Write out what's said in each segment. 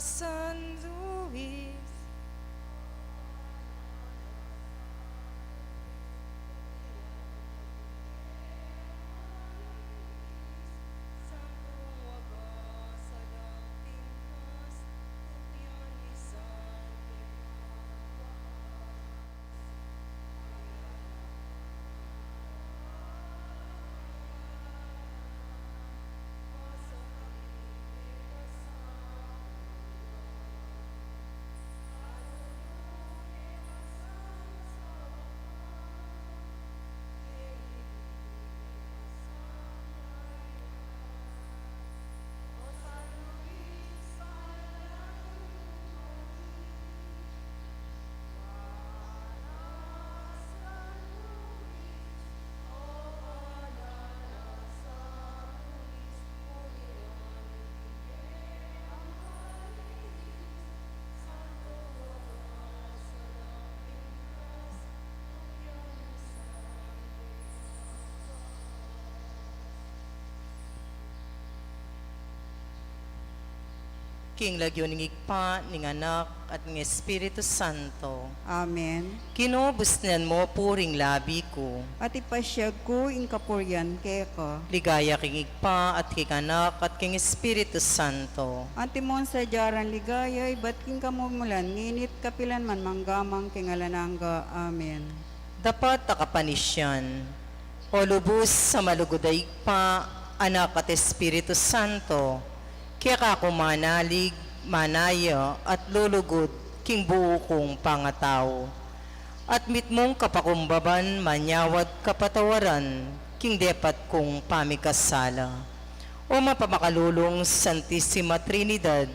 San Luis. King lagyo ning igpa, ning anak, at ng Espiritu Santo. Amen. Kinubusnan mo puring labi ko. At ipasyag ko ing kapuryan keka. Ligaya king igpa, at king anak, at king Espiritu Santo. Antimon sa jaran ligaya, ibat king kamumulan, nginit kapilan man manggamang king alanangga. Amen. Dapat takapanisyan. O lubos sa malugoday igpa, anak at Espiritu Santo. Kaya ka manalig, manaya, at lulugod, king buo kong pangataw. At mitmong kapakumbaban, manyawat kapatawaran, king depat kong pamikasala. O mapamakalulong Santissima Trinidad,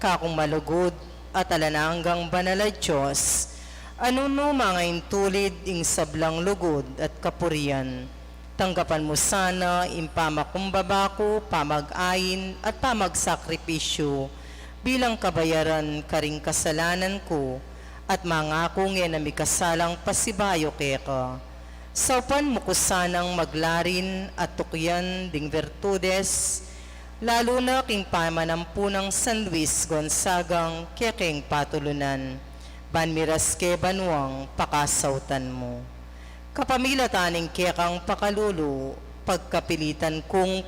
kakong malugod at alananggang banala Diyos, ano no mga intulid ing sablang lugod at kapurian, tanggapan mo sana impamakumbaba ko, pamag-ayin at pamagsakripisyo bilang kabayaran karing kasalanan ko at mangakong yan na may kasalang pasibayo keka. Saupan mo ko sanang maglarin at tukyan ding virtudes, lalo na king pamanampu ng San Luis Gonzagang kekeng patulunan, banmiras ke banwang pakasautan mo. Kapamilataning kekang pakalulo, pagkapilitan kong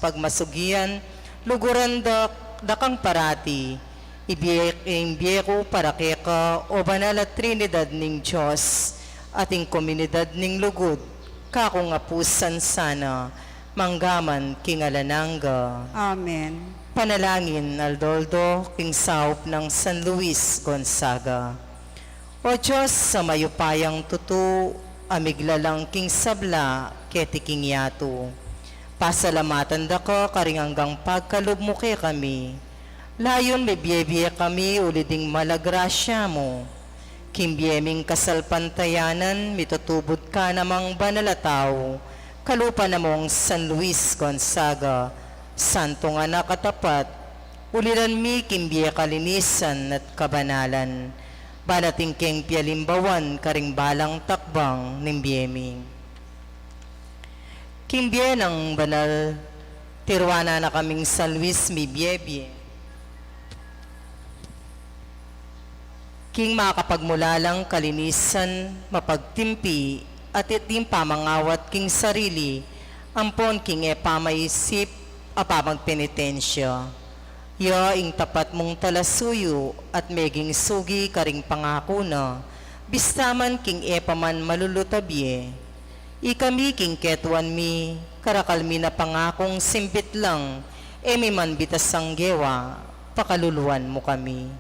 pagmasugian, luguran dakang parati, ibiye ko para keka o banal at Trinidad ning Diyos, ating komunidad ning lugod, kakong apusan sana, manggaman kingalanangga. Amen. Panalangin, Aldoldo, king saup ng San Luis Gonzaga. O Diyos, sa mayupayang tutu, amiglalang king sabla, keti king yato. Pasalamatan da ko, karing hanggang pagkalub mo kay kami. Layon may biye kami, uliding malagrasya mo. Kimbieming kasalpantayanan, mitutubod ka namang banalataw. Kalupa namong San Luis Gonzaga, santong anak katapat, uliran mi kimbie kalinisan at kabanalan. Banating keng pialimbawan karing balang takbang ng biyeming. Kimbie ng banal, tirwana na kaming San Luis mi biyebye. King makapagmulalang kalinisan, mapagtimpi, at itim pamangawat king sarili, ampon king epamaisip, apamang penitensya. Ya ing tapat mong talasuyo at meging sugi karing pangako na, bistaman king epaman malulutabye. Ikami king ketuan mi, karakal mi na pangakong simbit lang, emi man bitasang gewa, pakaluluan mo kami.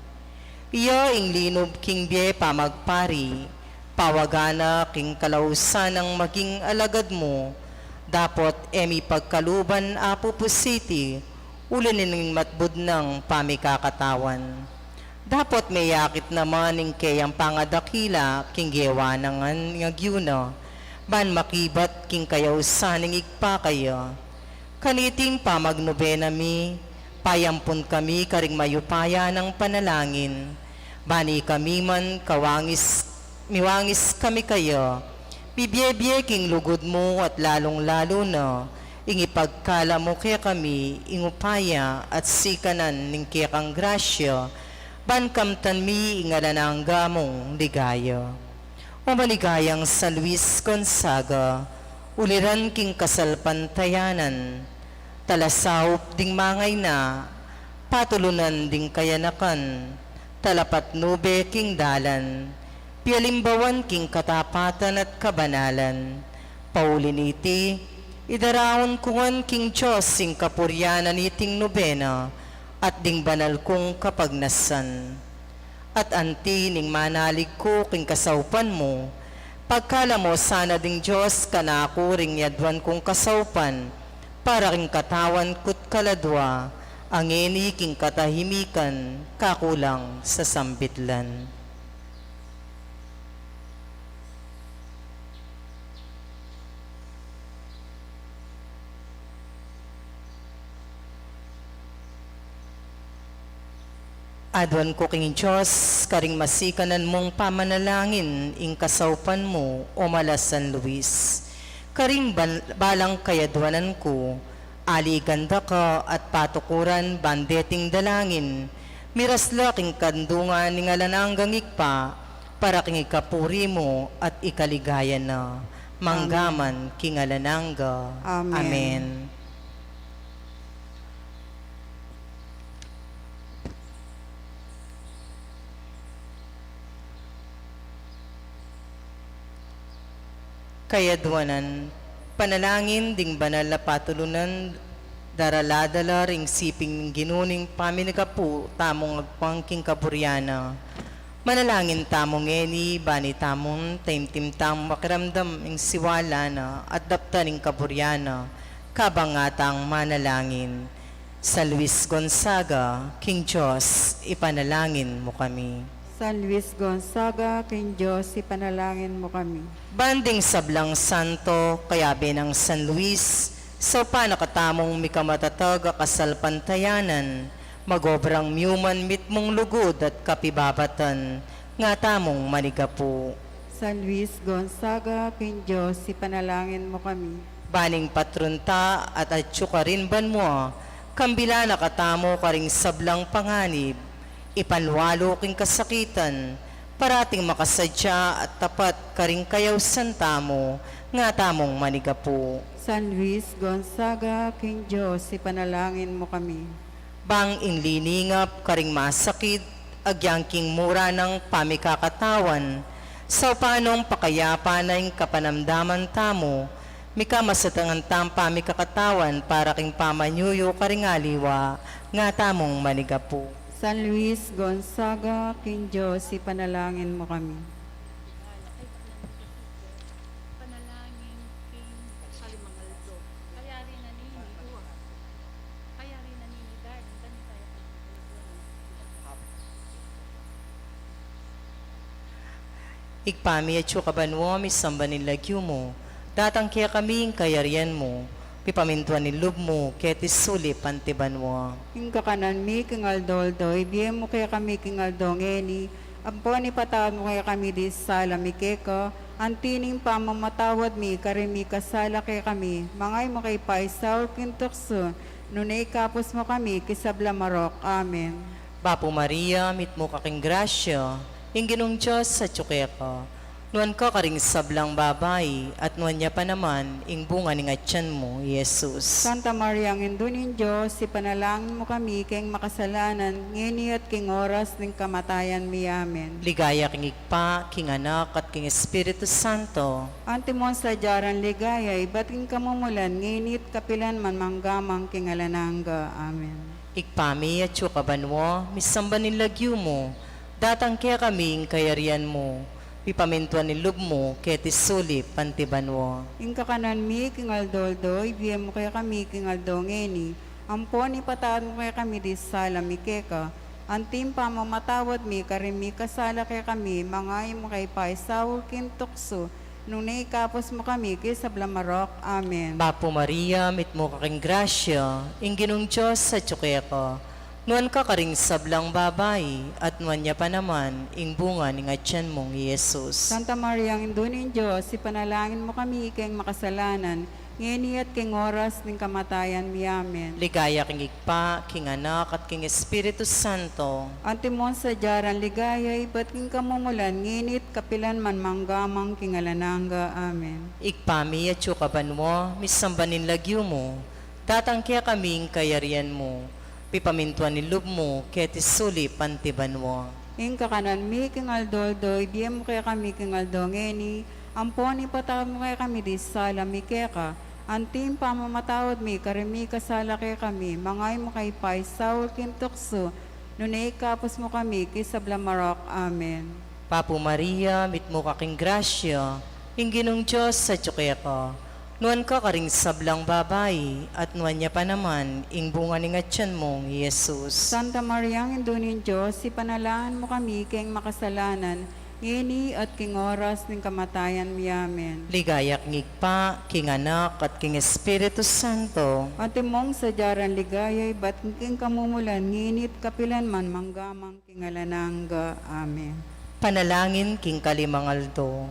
Ya ing linob king bie pamagpari, pawagana king kalausan ng maging alagad mo, dapot emi pagkaluban apo pusiti, ulinin matbud ng pamikakatawan. Dapat may yakit naman ng kayang pangadakila, king gewa ng ngagyuna, ban makibat king kayaw saning igpa kaya. Kaniting pamagnobena mi, payampun kami karing mayupaya ng panalangin, bani kami man miwangis kami kaya, bibye king lugod mo at lalong-lalo na, ingipagkala mo kaya kami, ingupaya at sikanan ning kaya kang grasya, bankamtan mi ingalanangga mong ligaya. O maligayang San Luis Gonzaga, uliran king kasalpantayanan, talasaup ding mangay na, patulunan ding kayanakan, talapat nube king dalan, pialimbawan king katapatan at kabanalan, pauliniti, idaraon kungan king Diyos sing kapuryanan iting nobena, at ding banal kong kapagnasan. At anti ning manalig ko king kasaupan mo, pagkala mo sana ding Diyos kanako ring yadwan kong kasaupan, para king katawan kut kaladwa, ang eni king katahimikan, kakulang sa sambitlan. Adwan ko king Diyos, karing masikanan mong pamanalangin, ing kasaupan mo, o malas San Luis. Karing balang kayadwanan ko, ali ganda ka at patukuran bandeting dalangin, mirasla king kandungan ning alananggang ikpa, para king ikapuri mo at ikaligaya na, manggaman king alanangga. Amen. Amen. Kayadwanan, panalangin ding banal na patulunan, daraladala ring siping ginuning paminagapu, tamong agpangking kaburyana. Manalangin tamong eni, bani tamong taimtim tamong makiramdam ing siwala na, at dapta ning kaburyana, kabangatang manalangin. Sa Luis Gonzaga, King Diyos, ipanalangin mo kami. San Luis Gonzaga, King Diyos, ipanalangin mo kami. Banding sablang santo, kaya binang San Luis, sa panakatamong mikamatatag kasalpantayanan, magobrang myuman mit mong lugod at kapibabatan, nga tamong manigapu. San Luis Gonzaga, King Diyos, ipanalangin mo kami. Baning patrunta at atsyuka rin ban mo, kambila nakatamo karing sablang panganib, ipanwalo king kasakitan, parating makasadya at tapat karing kayaw santamo, nga tamong manigapu. San Luis Gonzaga, King Diyos, ipanalangin mo kami. Bang inliningap karing masakit, agyang king mura ng pamikakatawan, sa panong pakayapa na ing kapanamdaman tamo, mika masatangan tam pamikakatawan, para king pamanyuyo karing aliwa, nga tamong manigapu. San Luis Gonzaga, King Diyos, ipanalangin mo kami. Panalangin king Kalimangaldo. Kaya rin naniniwa. Kaya rin naninigar. Dami tayo Igpami at kabanwo, misambanin lagyo mo, datang kaya kaming kayarian mo, pipamintuan ni lub mo, ketis suli pantibanwa. King kakanan mi, King Aldoldo, ibigay mo kaya kami, King Aldongeni, ampon ipatawad mo kaya kami di sala mi keko, antining pamamatawad mi, karimi kasala kaya kami, mangay mo kay paisaw, kintukso, nunay kapos mo kami, kisabla marok. Amen. Bapo Maria, mit mo kaking grasya, ing ginong Diyos sa tsukeka. Nuan ka karing sablang babay, at nuan niya pa naman, ing bunga ning atyan mo, Jesus. Santa Maria, ang indunin Diyos, ipanalangin mo kami, king makasalanan, ngini at king oras ng kamatayan mi. Amen. Ligaya king ikpa, king anak, at king Espiritu Santo. Antimon sa jaran ligaya, iba't king kamumulan, nginit kapilan man manggamang king alanangga. Amen. Ikpami at kabanwo, misambanin lagyo mo, datang kaya kaming kayarian mo, pipamintuan ni lub mo, ketis suli pantibanwo. Ing kakanan mi, King Aldoldo, ibigay mo kaya kami, King Aldongeni, ampon ipatawad mo kaya kami di sala mi keka, antim pa mamatawad mi, karimi kasala kaya kami, mangay mo kay paisaw, kintukso, nunay kapos mo kami, kisabla marok. Amen. Bapo Maria, mit mo kaking grasya, ing ginong Diyos sa tsukeka. Nuan ka karing sablang babay, at nuan niya pa naman, ing bunga ning atyan mong Jesus. Santa Maria, ang indunin Diyos, ipanalangin mo kami, king makasalanan, ngeni at king oras ning kamatayan mi. Amen. Ligaya king Igpa, king Anak, at king Espiritu Santo. Antimon sa jaran ligaya, ibat king kamumulan, nginit kapilan man manggamang king alananga. Amen. Igpami at yukaban mo, misambanin lagyo mo, tatangkya kaming kayarian mo, pipamintuan ni lub mo, ketisuli pantiban mo. Ing kakanan mi king aldoldo, ibiyem mo kaya kami king aldongeni, ampon ipatawad mo kaya kami di sala mi keka, antim pamamatawad mi, karimi kasala kaya kami, mangay mo kay pay, saul kintukso, nunay kapos mo kami, kisabla marok. Amen. Papo Maria, mitmo kaking grasya, ingginong Diyos sa tsukeka, nuan ka karing sablang babae, at nuan niya pa naman, ing bunga ni ngatyan mong Jesus. Santa Maria, ang indunin Diyos, ipanalahan mo kami kayong makasalanan, ngini at king oras ng kamatayan mi. Amen. Ligaya king Igpa, king Anak, at king Espiritu Santo. Antimong sa jaran ligaya, ba't king kamumulan, nginit kapilan man manggamang king alananga. Amen. Panalangin king Kalimangaldo.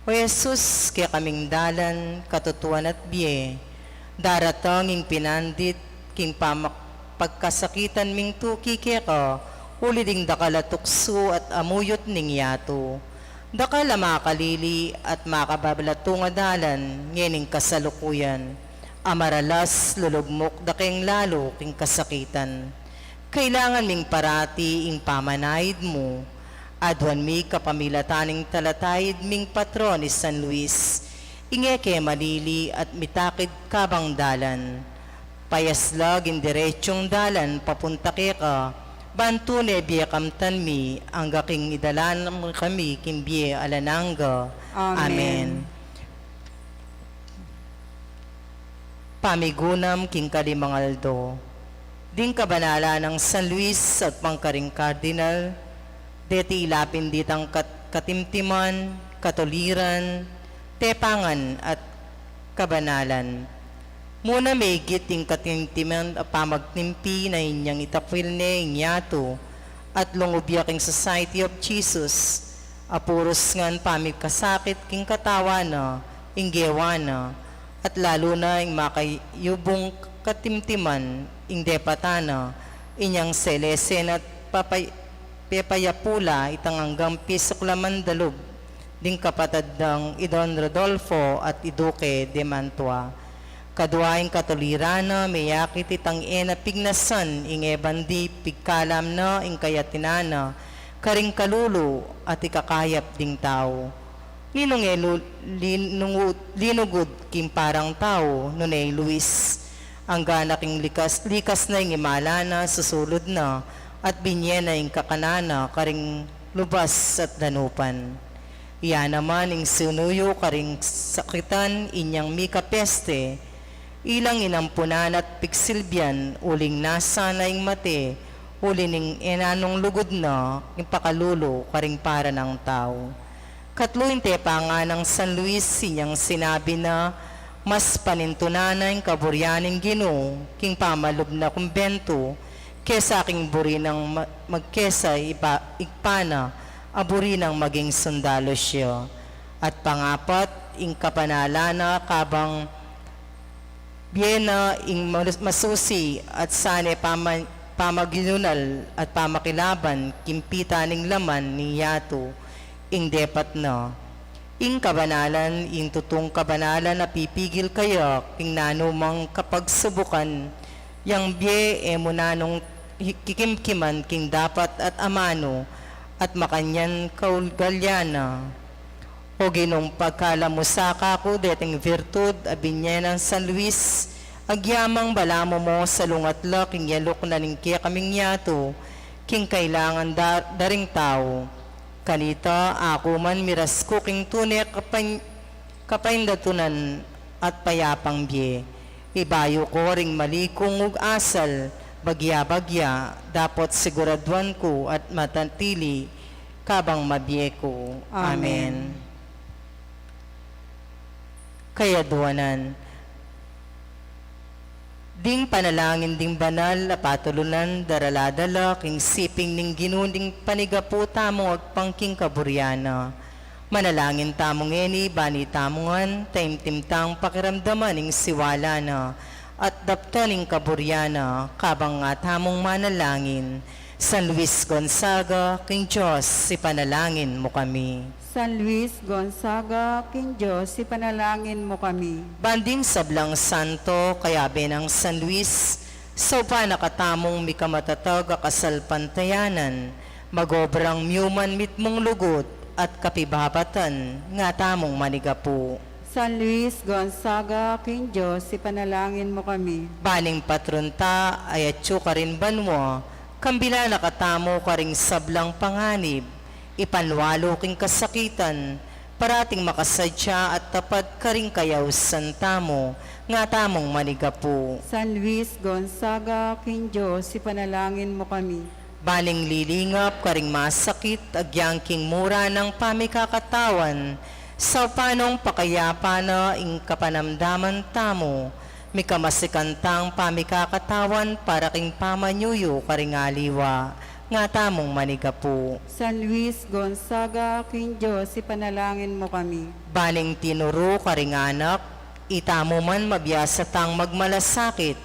O Jesus, kaya kaming dalan, katutuan at biye, daratang ing pinandit, king pagkasakitan ming tuki kaya ka, uli ding dakala tukso at amuyot ning yato. Dakala makalili at makababalato nga dalan, ngening kasalukuyan, amaralas lulugmok daking lalo king kasakitan. Kailangan ming parati ing pamanayid mo, adwan mi kapamilataning talatayid ming patron ni San Luis, ingeke malili at mitakid kabang dalan. Payaslag in diretsong dalan papunta ka, bantu ne biya kamtan mi, ang gaking idalan kami kimbiye alananga. Amen. Pamigunam king Kalimangaldo, ding kabanala ng San Luis at pangkaring Cardinal, deti ilapin ditang katimtiman, katoliran, tepangan at kabanalan. Muna may giting katimtiman at pamagtimpi na inyang itakwil ne inyato at lungubyaking Society of Jesus, apuros ngan pamikasakit king katawana, inggewana, at lalo na ing makayubong katimtiman, ing depatana, inyang selesen at Pepayapula itang hanggang Pisoklaman Dalub, ding kapatid ng Idon Rodolfo at Iduque de Mantua. Kaduaing katolirana, mayakit itang ena pignasan, ing ebandi pigkalam na, ing kayatinana, karing kalulu at ikakayap ding tao. Ninong linugod kim parang tao, nunay Luis, ang ganaking likas na ing imala na, susulod na, at binyena ing kakanana karing lubas at danupan. Iya naman ing sinuyo karing sakitan inyang mika peste, ilang inampunan at piksilbian, uling nasa na ing mate, uling ing enanong lugod na, ing pakalulo karing para ng tao. Katluin tepa nga ng San Luis inyang sinabi na, mas panintunanan kaburyaning Ginoo, king pamalub na kumbento, kesa aking buri ng magkesa igpana, aburi ng maging sundalo siya. At pangapat, ing kapanala na kabang biyena ing masusi at sane pamaginunal at pamakilaban, kimpita ning laman ni yato, ing depat na. Ing kabanalan, ing tutong kabanalan na pipigil kayo, ing nanumang kapagsubukan, yang biye emunanong kikimkiman king dapat at amano at makanyan kaulgalyana. O ginong pagkalamusaka ko deting virtud abinyan ng San Luis, agyamang balamo mo sa lungatla king yalok na ningkya kaming yato, king kailangan daring tao. Kanita ako man miras ko king tunek kapaindatunan at payapang biye. Ibayo ko ring malikong ug asal, bagya-bagya, dapat siguraduan ko at matantili kabang mabiye ko. Amen. Kaya duwanan, ding panalangin ding banal na patulunan daraladala king siping ning ginunding panigaputa mo ag pangking kaburyana. Manalangin tamong eni, bani tamongan, taimtimtang pakiramdaman ing siwala na, at daptaning kaburyana, kabang nga tamong manalangin. San Luis Gonzaga, King Diyos, ipanalangin mo kami. San Luis Gonzaga, King Diyos, ipanalangin mo kami. Banding sablang santo, kaya benang San Luis, so pa nakatamong mikamatatag akasal pantayanan, magobrang myuman mitmong lugot, at kapibabatan, nga tamong manigapu. San Luis Gonzaga, King Diyos, ipanalangin mo kami. Baning patronta, ayatyo ka rin banwa, kambila nakatamo ka ring sablang panganib, ipanwalo king kasakitan, parating makasadya at tapat ka ring kayaw santamo, nga tamong manigapu. San Luis Gonzaga, King Diyos, ipanalangin mo kami. Baling lilingap ka ring masakit, agyangking mura ng pamikakatawan, sa panong pakayapa na ing kapanamdaman tamo, mikamasikantang pamikakatawan para king pamanyuyo ka ring aliwa, nga tamong manigapu. San Luis Gonzaga, King Diyos, ipanalangin mo kami. Baling tinuro ka ring anak, itamo man mabiyasatang magmalasakit,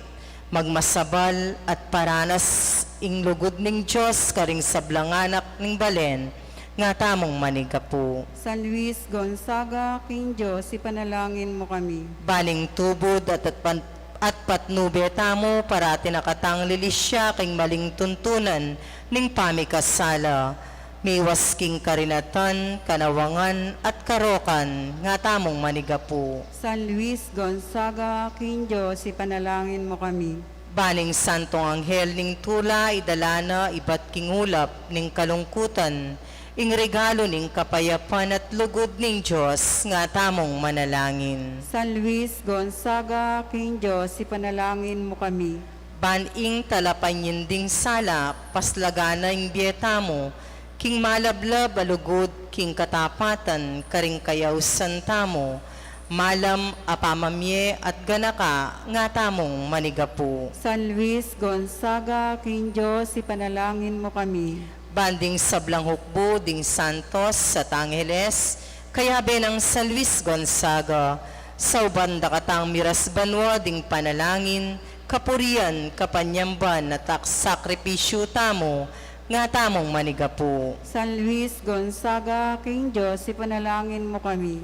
magmasabal at paranas ing lugod ning Diyos karing sablanganak ning balen, nga tamong manigapu. San Luis Gonzaga, King Diyos, ipanalangin mo kami. Baling tubod at patnube tamo parati nakatang lilisya king maling tuntunan ning pamikasala, miwas king karinatan, kanawangan at karokan, nga tamong manigapu. San Luis Gonzaga, King Diyos, ipanalangin mo kami. Baning santong anghel ning tula, idalana iba't kingulap ning kalungkutan, ing regalo ning kapayapan at lugod ning Diyos, nga tamong manalangin. San Luis Gonzaga, King Diyos, ipanalangin mo kami. Baning talapanyin ding sala, paslagana ing biyeta mo, king malablab alugod, king katapatan, karing kayaw santamo, malam apamamye at ganaka, nga tamong manigapu. San Luis Gonzaga, King Diyos, ipanalangin mo kami. Banding sablang hukbo ding Santos at Angeles, kaya benang San Luis Gonzaga, sa ubanda katang miras banwa ding panalangin, kapurian, kapanyamban at sakripisyo tamo, nga tamong manigapu. San Luis Gonzaga, King Diyos, ipanalangin mo kami.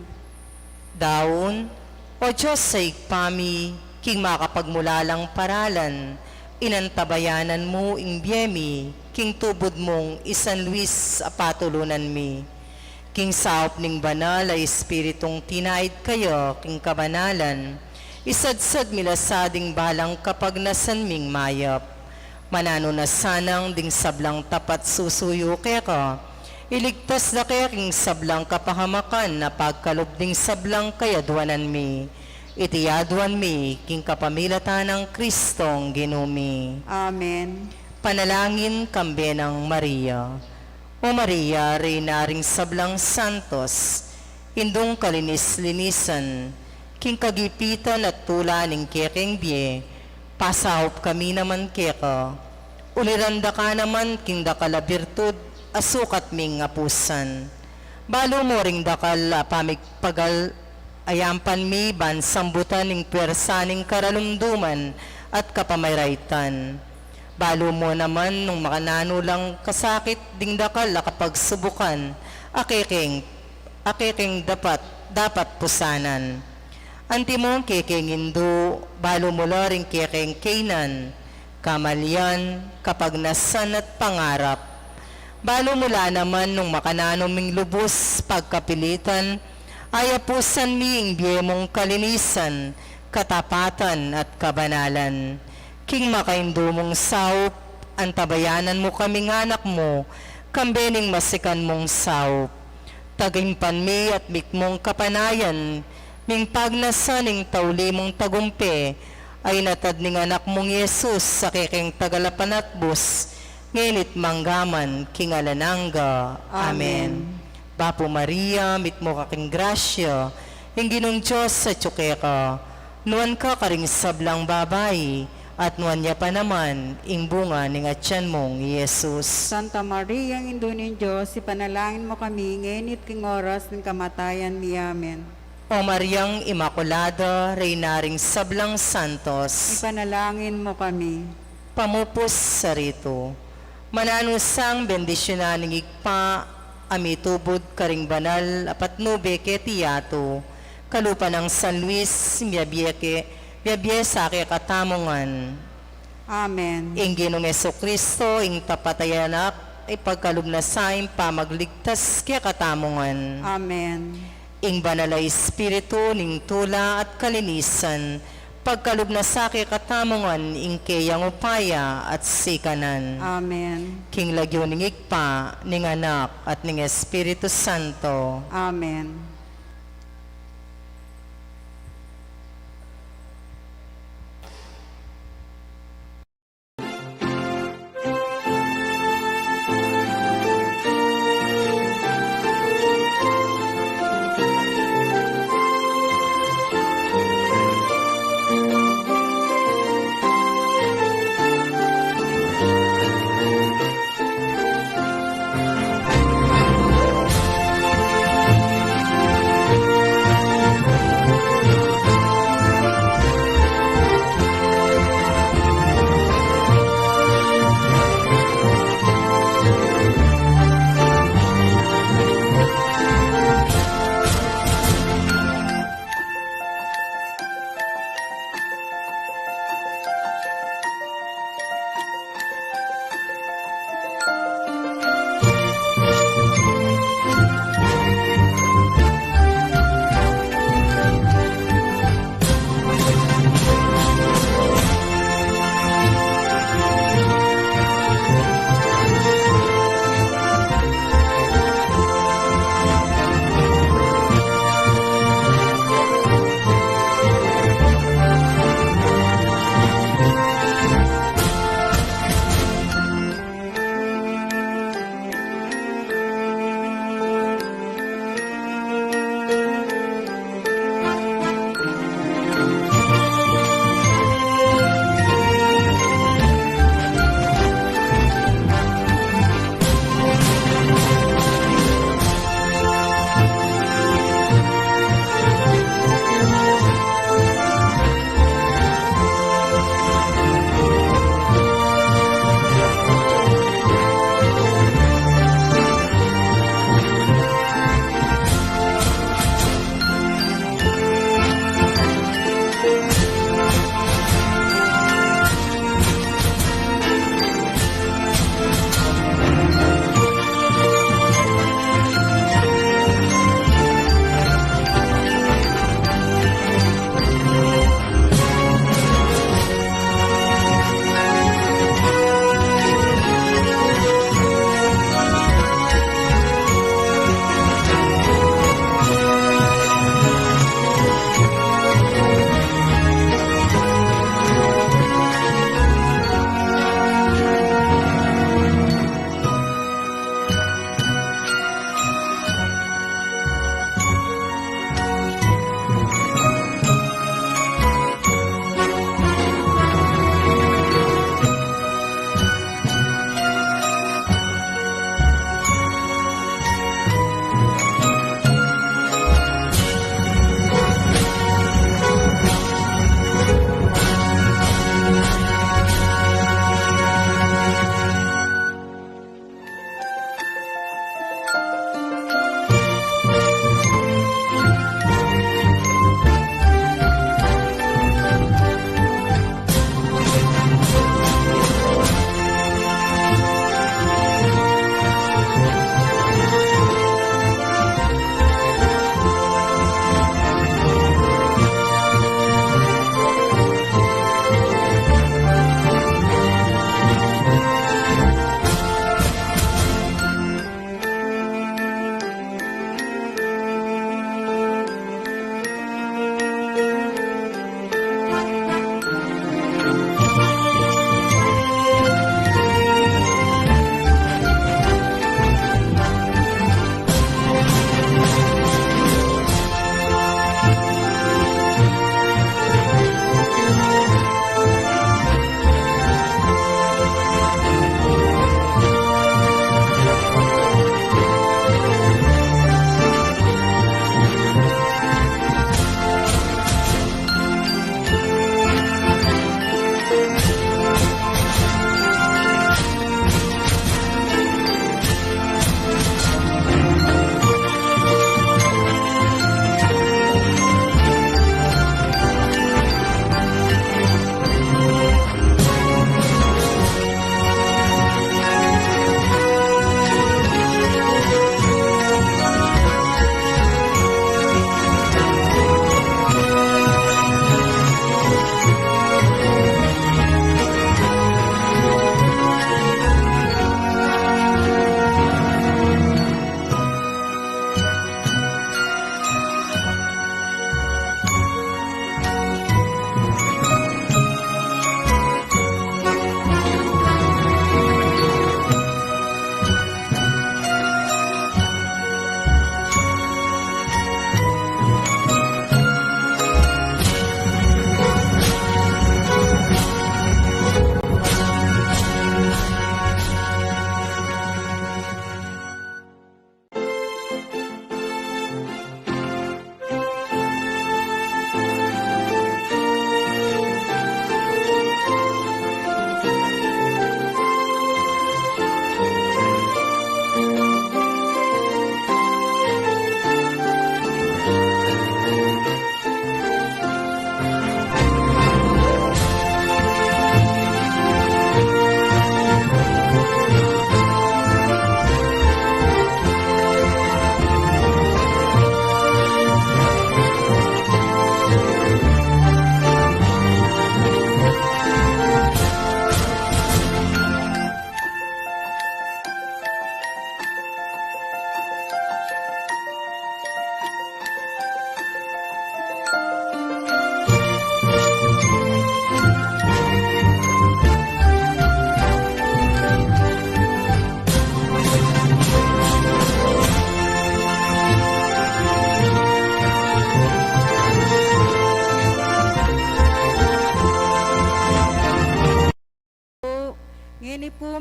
Daon, o Diyos sa ikpami, king makapagmulalang paralan, inantabayanan mo ing biyemi, king tubod mong isan Luis apatulunan mi. King saop ning banal ay espiritong tinaid kayo, king kabanalan, isadsad milasading balang kapag nasanming mayap. Manano na sanang ding sablang tapat susuyo keka, iligtas na kaya king sablang kapahamakan na pagkalob ding sablang kayadwanan mi. Itiyadwan mi king kapamilatan ng Kristong ginumi. Amen. Panalangin kambe ng Maria. O Maria, Reyna ring sablang santos, indong kalinis-linisan, king kagipitan at tula ning kekeng biye, pasahop kami naman keka. Uliranda ka naman king dakala birtud, asukat ming apusan. Balo mo ring dakal pamigpagal, ayampan mi ban sambutan ning pwersaning karalumduman at kapamayraitan. Balo mo naman nung makanano lang kasakit ding dakal kapag subukan, akeking dapat pusanan. Anti mo kekeng indo, balo mo ring kekeng kainan, kamalyan, kapag nasan at pangarap. Balo mula naman nung makananuming lubos, pagkapilitan, ayapusan miing biyemong kalinisan, katapatan at kabanalan. King makaindo mong saup, antabayanan mo kaming anak mo, kambening masikan mong saup. Tagimpan mi at mikmong kapanayan, ming pagnasaning tauli mong tagumpe, ay natad ning anak mong Yesus sa keking tagalapanatbus, ngenit manggaman king alananga. Amen. Bapo Maria, mitmo kaking grasya, yung ginong Diyos sa tsukeka, nuan ka karing sablang babay, at nuanya pa naman, ing bunga ng atyan mong Yesus. Santa Maria, ang Indo ng Diyos, ipanalangin mo kami, ngenit king oras ng kamatayan mi. Amen. O Mariang Imakulada, Reynaring Sablang Santos, Ipanalangin mo kami. pamupos sa rito. Mananusang bendisyonan ng igpa, amitubod karing banal, apat nube ketiyato, kalupa ng San Luis, biyabiye sa katamungan. Amen. Ing Ginong Kristo, ing tapatayanak, ipagkalubnasaing pamagligtas kaya katamungan. Amen. Ing banal na Espiritu, ning tula at kalinisan, pagkalubnasa kay katamungan, ing kayang upaya at sikanan. Amen. King lagyo ning igpa, ning anak at ning Espiritu Santo. Amen.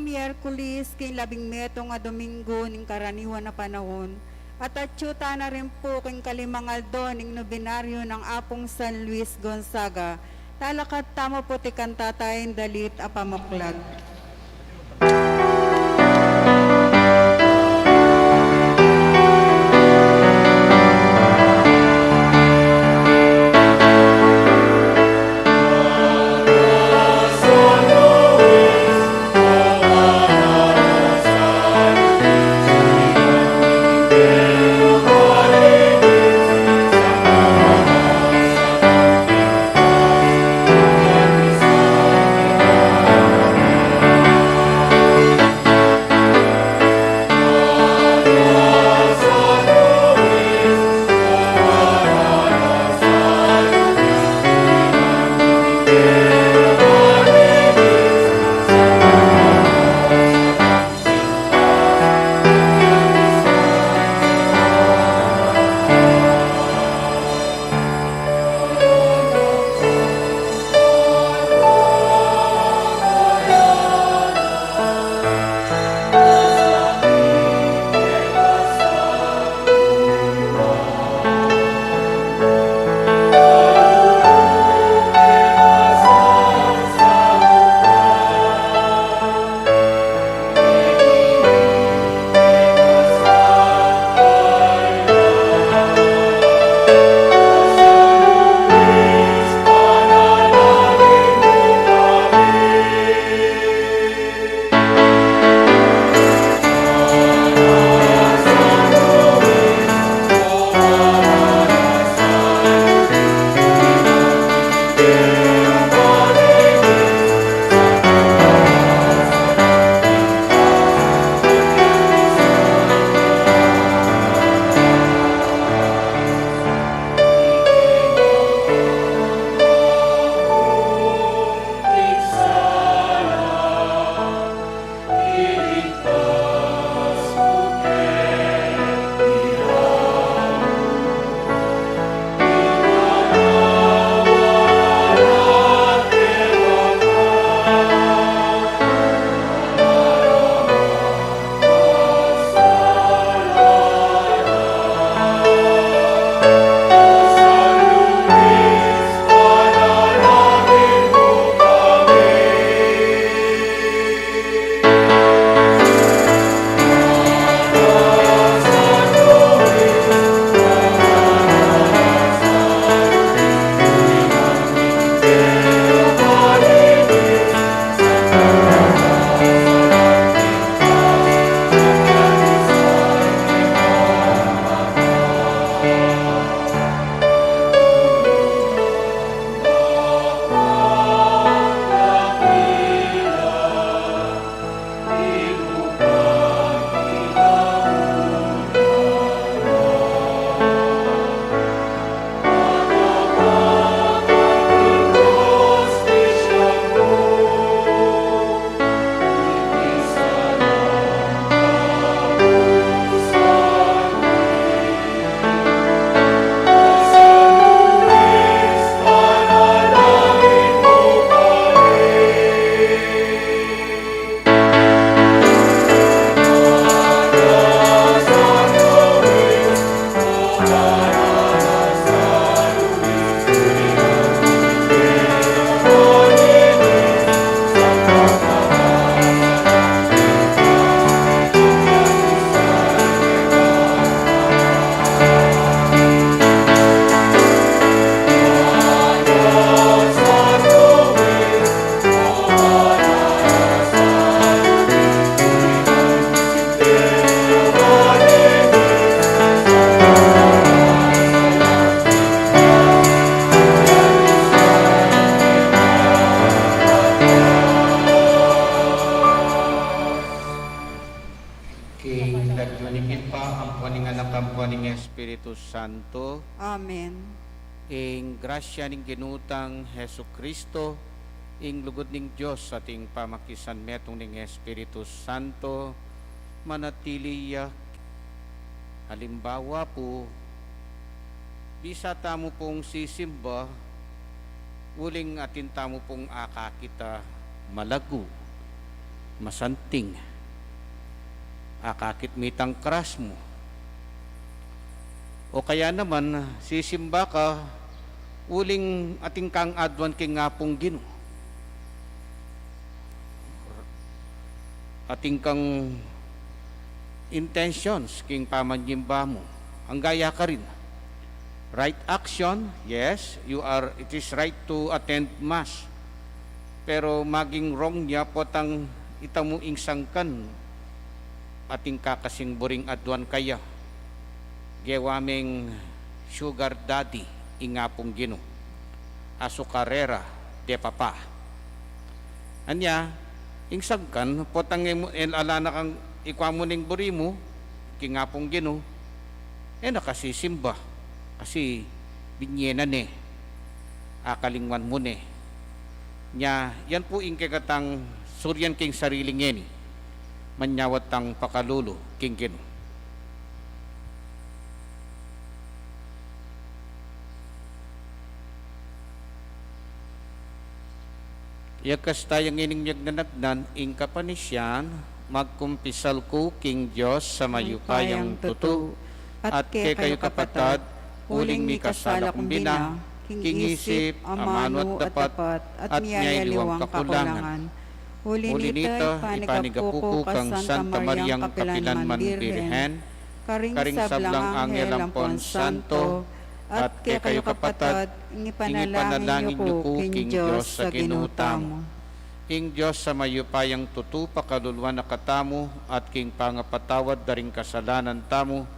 Miyerkules, king 17 nga Domingo, ning karaniwan na panahon, at atyuta na rin po king kalimangaldo ning nobinaryo ng Apong San Luis Gonzaga, talakat tamo po ti kantatayin dalit a pamaklag. Espiritu Santo, Amen. ing grasya ning ginutang Hesu Kristo, ing lugod ning Dios sa ating pamakisan metong ning Espiritu Santo, manatiliya. Halimbawa po, bisa tamo pong sisimba, uling atin tamo pong akakita malago. masanting, akakit mitang kras mo. O kaya naman, sisimba ka, uling ating kang adwan king ngapong Ginoo. Ating kang intentions king pamanyimba mo. Ang gaya ka rin. Right action, yes, it is right to attend mass. Pero maging wrong niya potang itamu insangkan ating kakasing buring adwan kaya. Gewaming sugar daddy ingapong Ginoo. Asukarera de papa. Anya, insangkan potang alana kang ikwamuning buri mo, kingapong Ginoo, nakasisimba. Kasi binyenan akalingwan mo nya, yan po ingkegatang suryan king sariling yeni, manyawat tang pakalulo king Ginoo. Yakas tayang iningyag nanagnan, ingka panisyan, magkumpisal ko king Diyos sa mayupayang tutu, at kay kayo kapatad, uling mi kasala kumbina, king isip, amano at dapat, at niyayaliwang kakulangan. Uli nito, ipanigapuko kang Santa Mariang Kapilanman Birhen, karing sablang Angelampon Santo, at kay kayo kapatad, ingipanalangin niyo ko king Diyos sa ginutamo. King Diyos sa mayupayang tutu, pakaluluan na katamo, at king pangapatawad daring kasalanan tamo,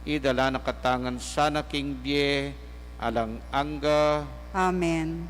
idala na katangan sana king bie, alang angga. Amen.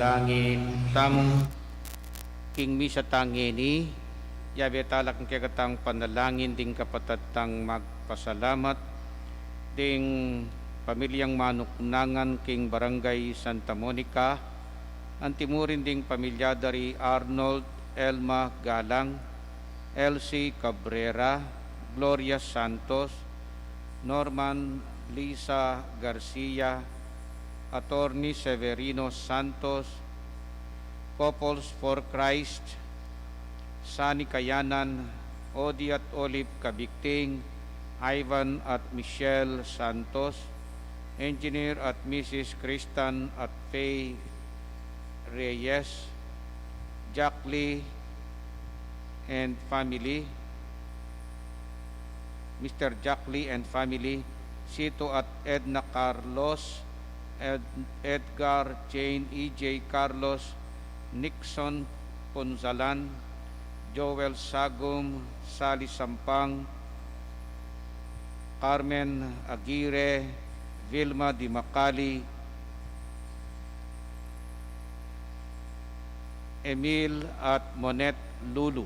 panalangin tamong king misa tangini, yabe talak ng kagatang panalangin ding kapatatang magpasalamat ding pamilyang manuknangan king Barangay Santa Monica, antimurin ding pamilya dari Arnold Elma Galang, Elsie Cabrera, Gloria Santos, Norman Lisa Garcia, Attorney Severino Santos, Couples for Christ, Sani Kayanan, Odi at Olive Kabikting, Ivan at Michelle Santos, Engineer at Mrs. Kristan at Faye Reyes, Jack Lee and family, Mr. Jack Lee and family, Sito at Edna Carlos, Edgar Jane E.J. Carlos, Nixon Ponzalan, Joel Sagum, Sally Sampang, Carmen Aguirre, Vilma Di Macali, Emil at Monet Lulu.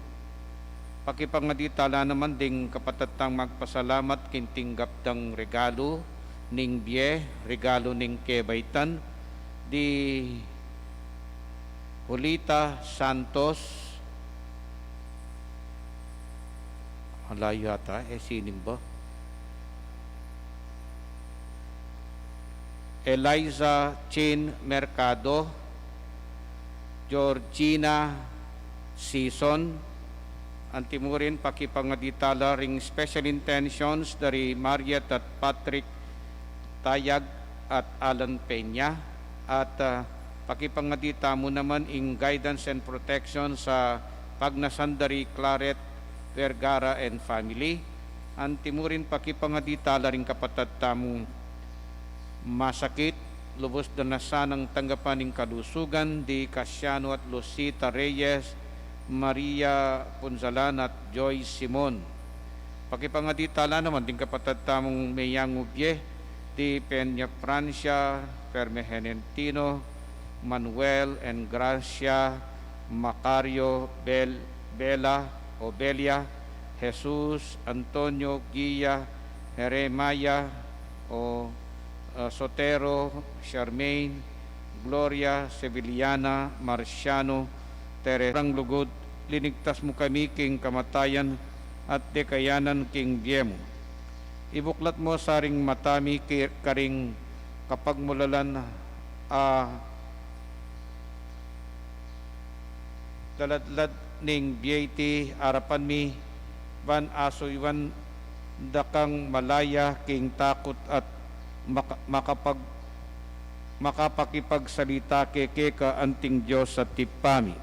Pakipangaditala naman ding kapatatang magpasalamat kintinggap dang regalo ning biye, regalo ning kebaitan di Julita Santos. Alayo yata, sining ba? Eliza Chin Mercado, Georgina Sison, antimurin pakipangaditala ring special intentions dari Mariet at Patrick Tayag at Alan Peña, at pakipangadita mo naman ing guidance and protection sa pagnasandari Claret Vergara and family, antimurin pakipangaditala ring kapatid tamong masakit, lubos na nasanang tanggapan ng kalusugan di Casiano at Lucita Reyes, Maria Ponzalan at Joy Simon. Pakipangaditala naman din kapatid tamong Mayang Ubye di Peña Francia, Ferme Henentino, Manuel and Gracia, Macario Bella, Obelia, Jesus, Antonio Guia, Jeremiah Sotero, Charmaine, Gloria, Sevillana, Marciano, Teresang lugod, linigtas mo kami king kamatayan at dekayanan king biyemo. Ibuklat mo saring matami karing kapag mulalan daladlad ning biyeti arapan mi ban aso iwan dakang malaya king takot at makapakipagsalita keke ka anting Diyos sa tipami.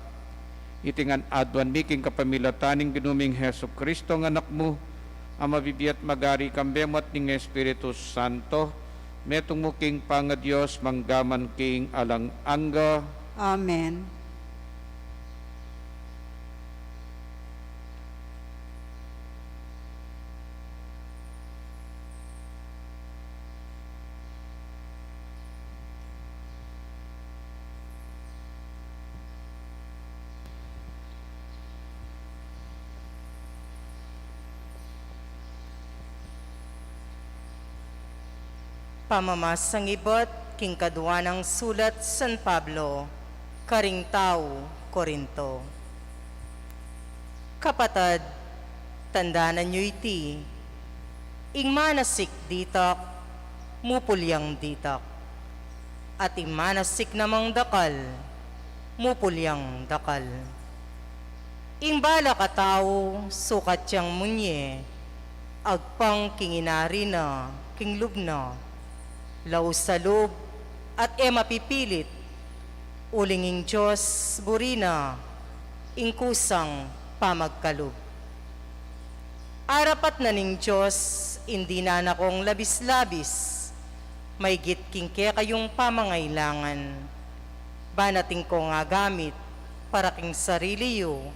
Itingan adwan miking kapamilataning ginuming Heso Kristo ng anak mo, ang mabibiyat magari kambemot ning Espiritu Santo, metong mo king panga Diyos manggaman king alang angga. Amen. Pamamasang ibot, king kadwa ng sulat San Pablo, karing tao, Korinto. Kapatad, tandanan nyo iti, ing manasik ditak, mupulyang ditak, at ing manasik namang dakal, mupulyang dakal. Ing bala ka tao, sukat yang munye, agpang kinginari na, king lubna, law sa loob at mapipilit, ulinging Diyos burina, ingkusang pamagkaloob. Arapat na ning Diyos, hindi na nakong labis-labis, may gitking kaya kayong pamangailangan, banating ko nga gamit, para king sarili yo,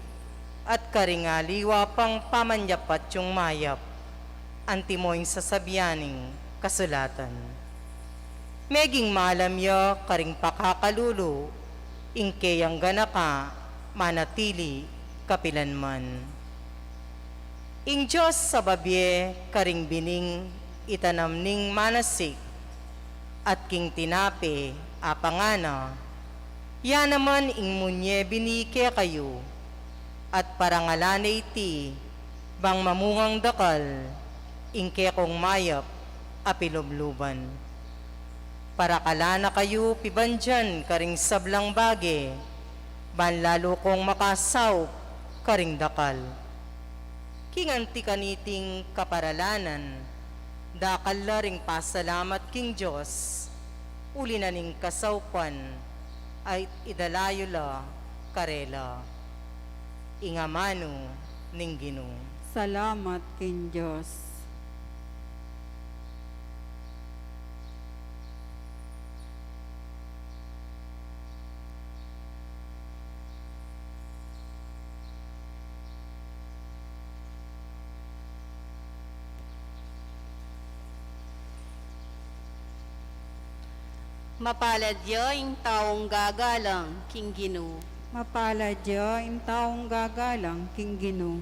at karingaliwa pang pamanyapat yung mayap, antimoing sasabianing kasulatan. Meging malam ya karing pakakalulo, ingkayang ganaka, manatili, kapilanman. Ing Diyos sa babye, karing bining, itanam ning manasik, at king tinape, apangana, ya naman ing munye binike kayo, at parangalane iti, bang mamungang dakal, ingke kong mayap, apilubluban. Para kalana kayo pibandyan karing sablang bage, ban lalo kong makasaw karing dakal. Kinganti kaniting kaparalanan, dakal laring pasalamat king Diyos, uli na ning kasawpan, ay idalayo la karela. Ingamano ning Ginoo. Salamat king Diyos. Mapalad yung taong gagalang, King Ginoo. Mapalad yung taong gagalang king Ginoo.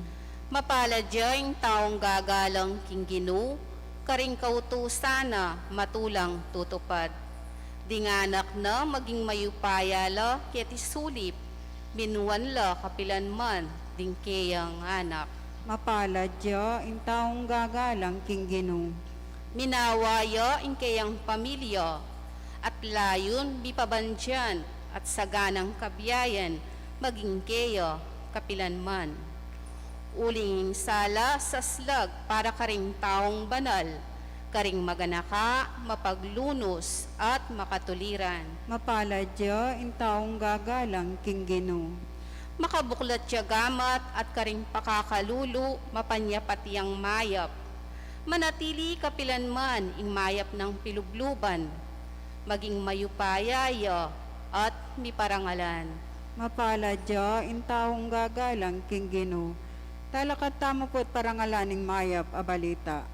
Mapalad yung taong gagalang, King Ginoo, karing kautosana matulang tutupad. Dinganak na maging mayupayala ket isulip, binuan la kapilanman, dingkeyang anak. Mapalad yung taong gagalang king Ginoo. Minawaya ing kayang pamilya, at layon bipabandyan at saganang kabiyayan maging keyo kapilanman. Uling sala sa slag para karing taong banal, karing maganaka, mapaglunos at makatuliran. Mapalad yung taong gagalang king Ginoo. Makabuklat siya gamat at karing pakakalulu, mapanyapatiyang mayap. Manatili kapilanman ing mayap ng pilubluban, maging mayupayaya at miparangalan. Mapalad yung taong gagalang king Ginoo. Talakat tamo po't parangalaning mayap a balita.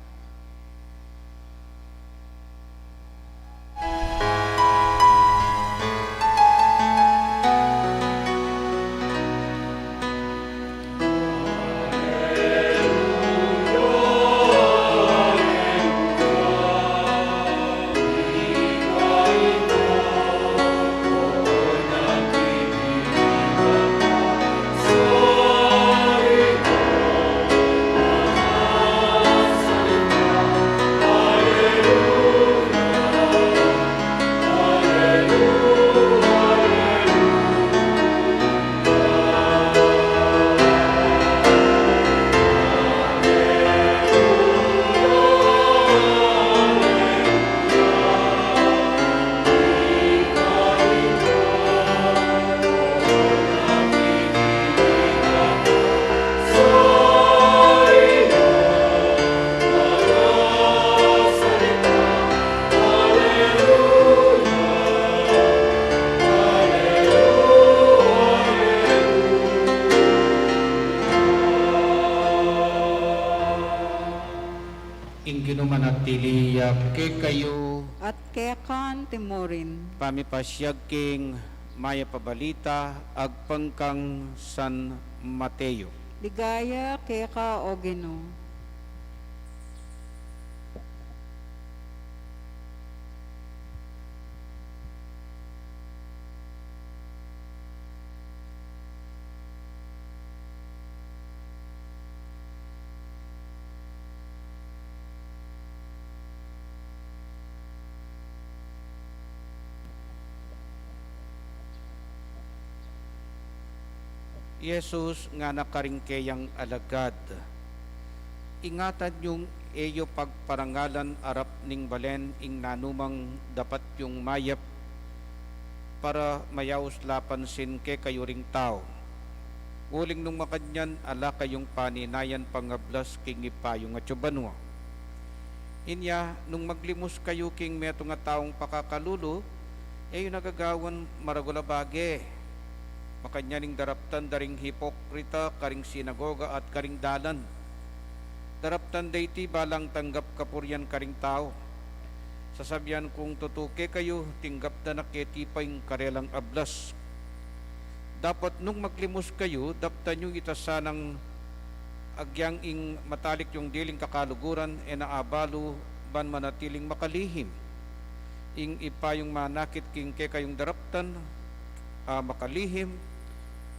Ginumanatiliyak ke kayo At kekan timurin. pamipasyag king maya pabalita agpangkang San Mateo. Ligaya keka o Ginoo. Jesus nga nakaringkeyang alagad. Ingatan yung eyo pagparangalan arap ning balen ing nanumang dapat yung mayap para mayaos lapansin ke kayo ring tao. Uling nung makanyan ala kayong paninayan pangablas king ipayong at yubanwa. Inya nung maglimos kayo king meto nga taong pakakalulo, eyo nagagawan maragula bage. Makanyaning daraptan daring hipokrita, karing sinagoga at karing dalan. Daraptan dayti balang tanggap kapuryan karing tao. Sasabihan kung tutuke kayo, tinggap na naketipay karelang ablas. Dapat nung maglimos kayo, daptan nyo ita sanang agyang ing matalik yung diling kakaluguran e naabalo ban manatiling makalihim. Ing ipayong manakit king ke kayong daraptan, makalihim,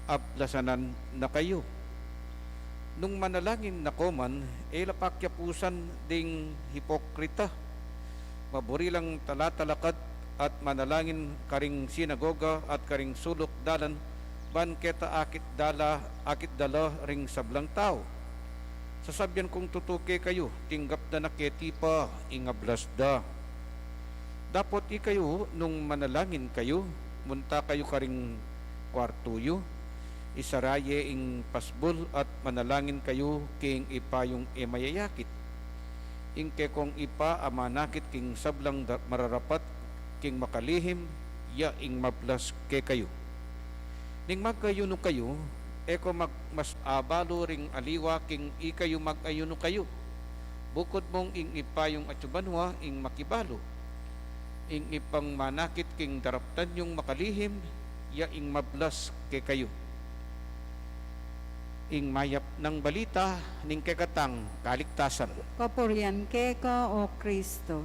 ablasanan na kayo. Nung manalangin na koman, lapakyapusan ding hipokrita. Maburi lang talatalakad at manalangin karing sinagoga at karing sulok dalan, ban keta akit dala ring sablang tao. Sasabyan kong tutuke kayo, tinggap na naketi pa, ingablas da. Dapat kayo, nung manalangin kayo, munta kayo karing kwartuyo, isaraye ing pasbol at manalangin kayo king ipayong mayayakit. Ing kekong ipa amanakit king sablang mararapat king makalihim ya ing mablas ke kayo. Ning magkayuno kayo, eko mas abalo ring aliwa king ikayo magayuno kayo. Bukod mong ing ipayong atsubanwa ing makibalo. Ing ipang manakit king daraptan yung makalihim ya ing mablas ke kayo. Ing mayap ng balita ning kekatang kaligtasan. Papurian keka o Kristo.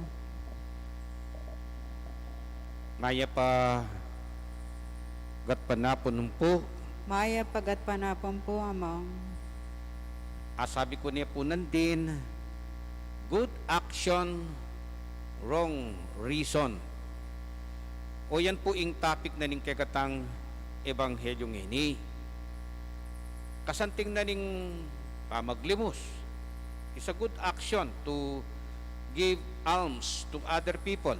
Maya pa gat panapon po. Maya pagat panapon po amang. Asabi ko niya po din, good action, wrong reason. O yan po ing topic na ning kekatang ebanghelyong ini. Kasanting na ning pamaglimos. It's a good action to give alms to other people.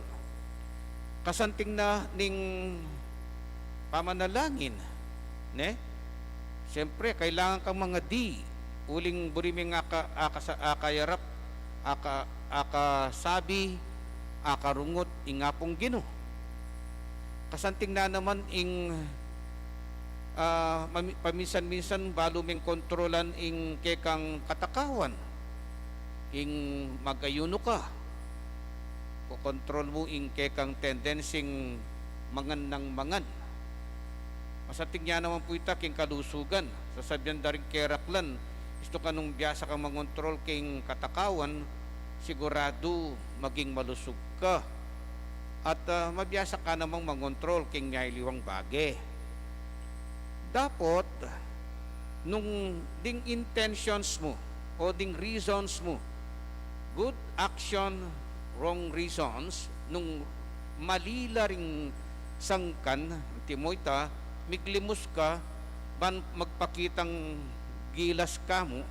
Kasanting na ning pamanalangin, ne? Siyempre, kailangan kang mga uling buriming akayarap, akasabi, akarungot, ingapong Ginoo. Kasanting na naman ing paminsan-minsan balo ming kontrolan ing kekang katakawan, ing magayuno ka, o kontrol mo ing kekang tendensing mangan ng mangan. Masating niya naman po ita king kalusugan, sasabyan daring keraklan, gusto ka nung biyasa kang mangontrol king katakawan, sigurado maging malusog ka, at mabiyasa ka namang mangontrol king ngailiwang bage. Dapat, nung ding intentions mo o ding reasons mo, good action, wrong reasons, nung malila ring sangkan, timoyta, miglimos ka, ban magpakitang gilas ka mo,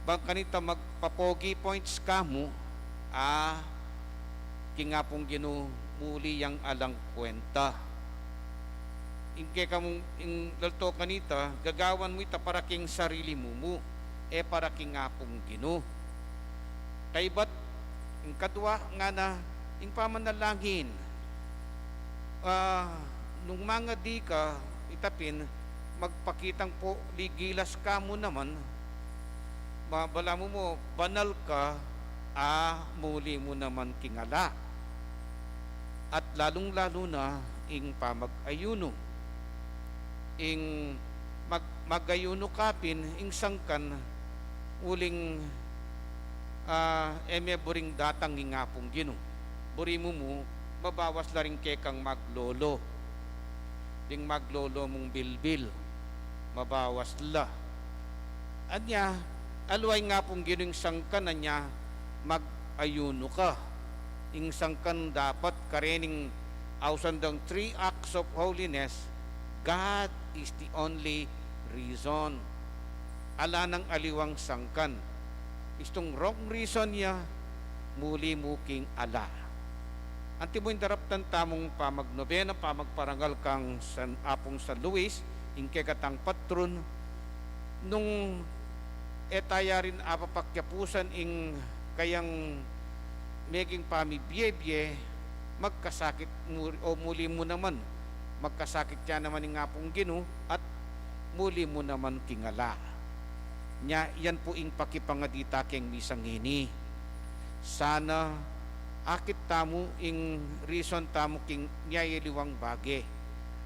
ban kanita magpapogi points ka mo, kingapong Ginoo muli yang alang kwenta. Ingke kamong ing lalto kanita, gagawan mo ita para king sarili mo, para king apong Ginoo. Kaybat, ing kadwa nga na, ing pamanalangin, nung mga di ka itapin, magpakitang po ligilas ka mo naman, mabala mo banal ka, muli mo naman kingala. At lalong-lalo na, ing pamag-ayuno. Ing magayuno kapin ing sangkan uling buring datang ngapong Ginoo. Buri mo mabawas la rin kekang maglolo. Ding maglolo mong bilbil, mabawas la. Anya alway ngapong Ginoo ing sangkan na niya magayuno ka. Ing sangkan dapat karening ausandang 3 acts of holiness. God is the only reason. Ala ng aliwang sangkan. Istong wrong reason niya, muli muking ala. Anti mo daraptan tamong pamagnobena, pamagparangal kang apong San Luis, ingke katang patron, nung etaya rin apapakyapusan ing kayang meging pamibiyebye, magkasakit o muli mo naman, magkasakit siya naman ng ngapong Ginoo at muli mo naman kingala. Nya, yan po ing pakipangadita keng misang ini. Sana akit tamo ing reason tamo king nyayeliwang bage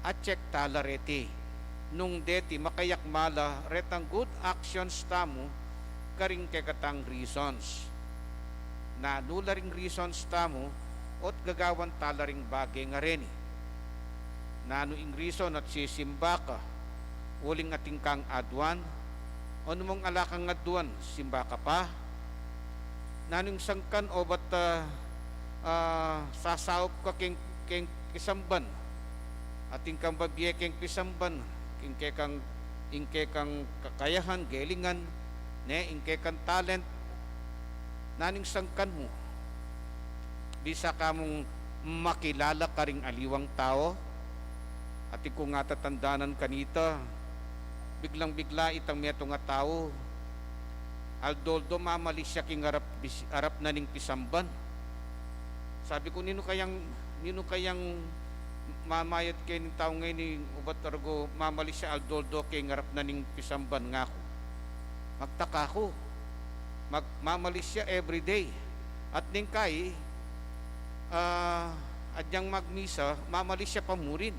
at check talarete nung deti makayak mala retang good actions tamo karing kekatang reasons. Na nularing reasons tamo ot gagawan talaring bagay nga reni. Nano ing reason at sisimba ka, uling ating kang adwan, o mong alakang adwan, simba ka pa. Nanong sangkan o ba't sasaop ka king kisamban, ating kang babiye king kisamban, ingke kang kakayahan, gelingan, ingke kang talent, naning sangkan mo, bisa ka mong makilala ka ring aliwang tao, at kung nga tatandanan kanita, biglang-bigla itang meto nga tao, aldoldo mamali siya king arap na ning pisamban. Sabi ko, nino kayang mamayat kay ning tao ngayon ni ubat argo mamali siya aldoldo king arap na ning pisamban nga ko. Magtaka ko, mamali siya everyday. At ning kay, adyang magmisa, mamali siya pamurin.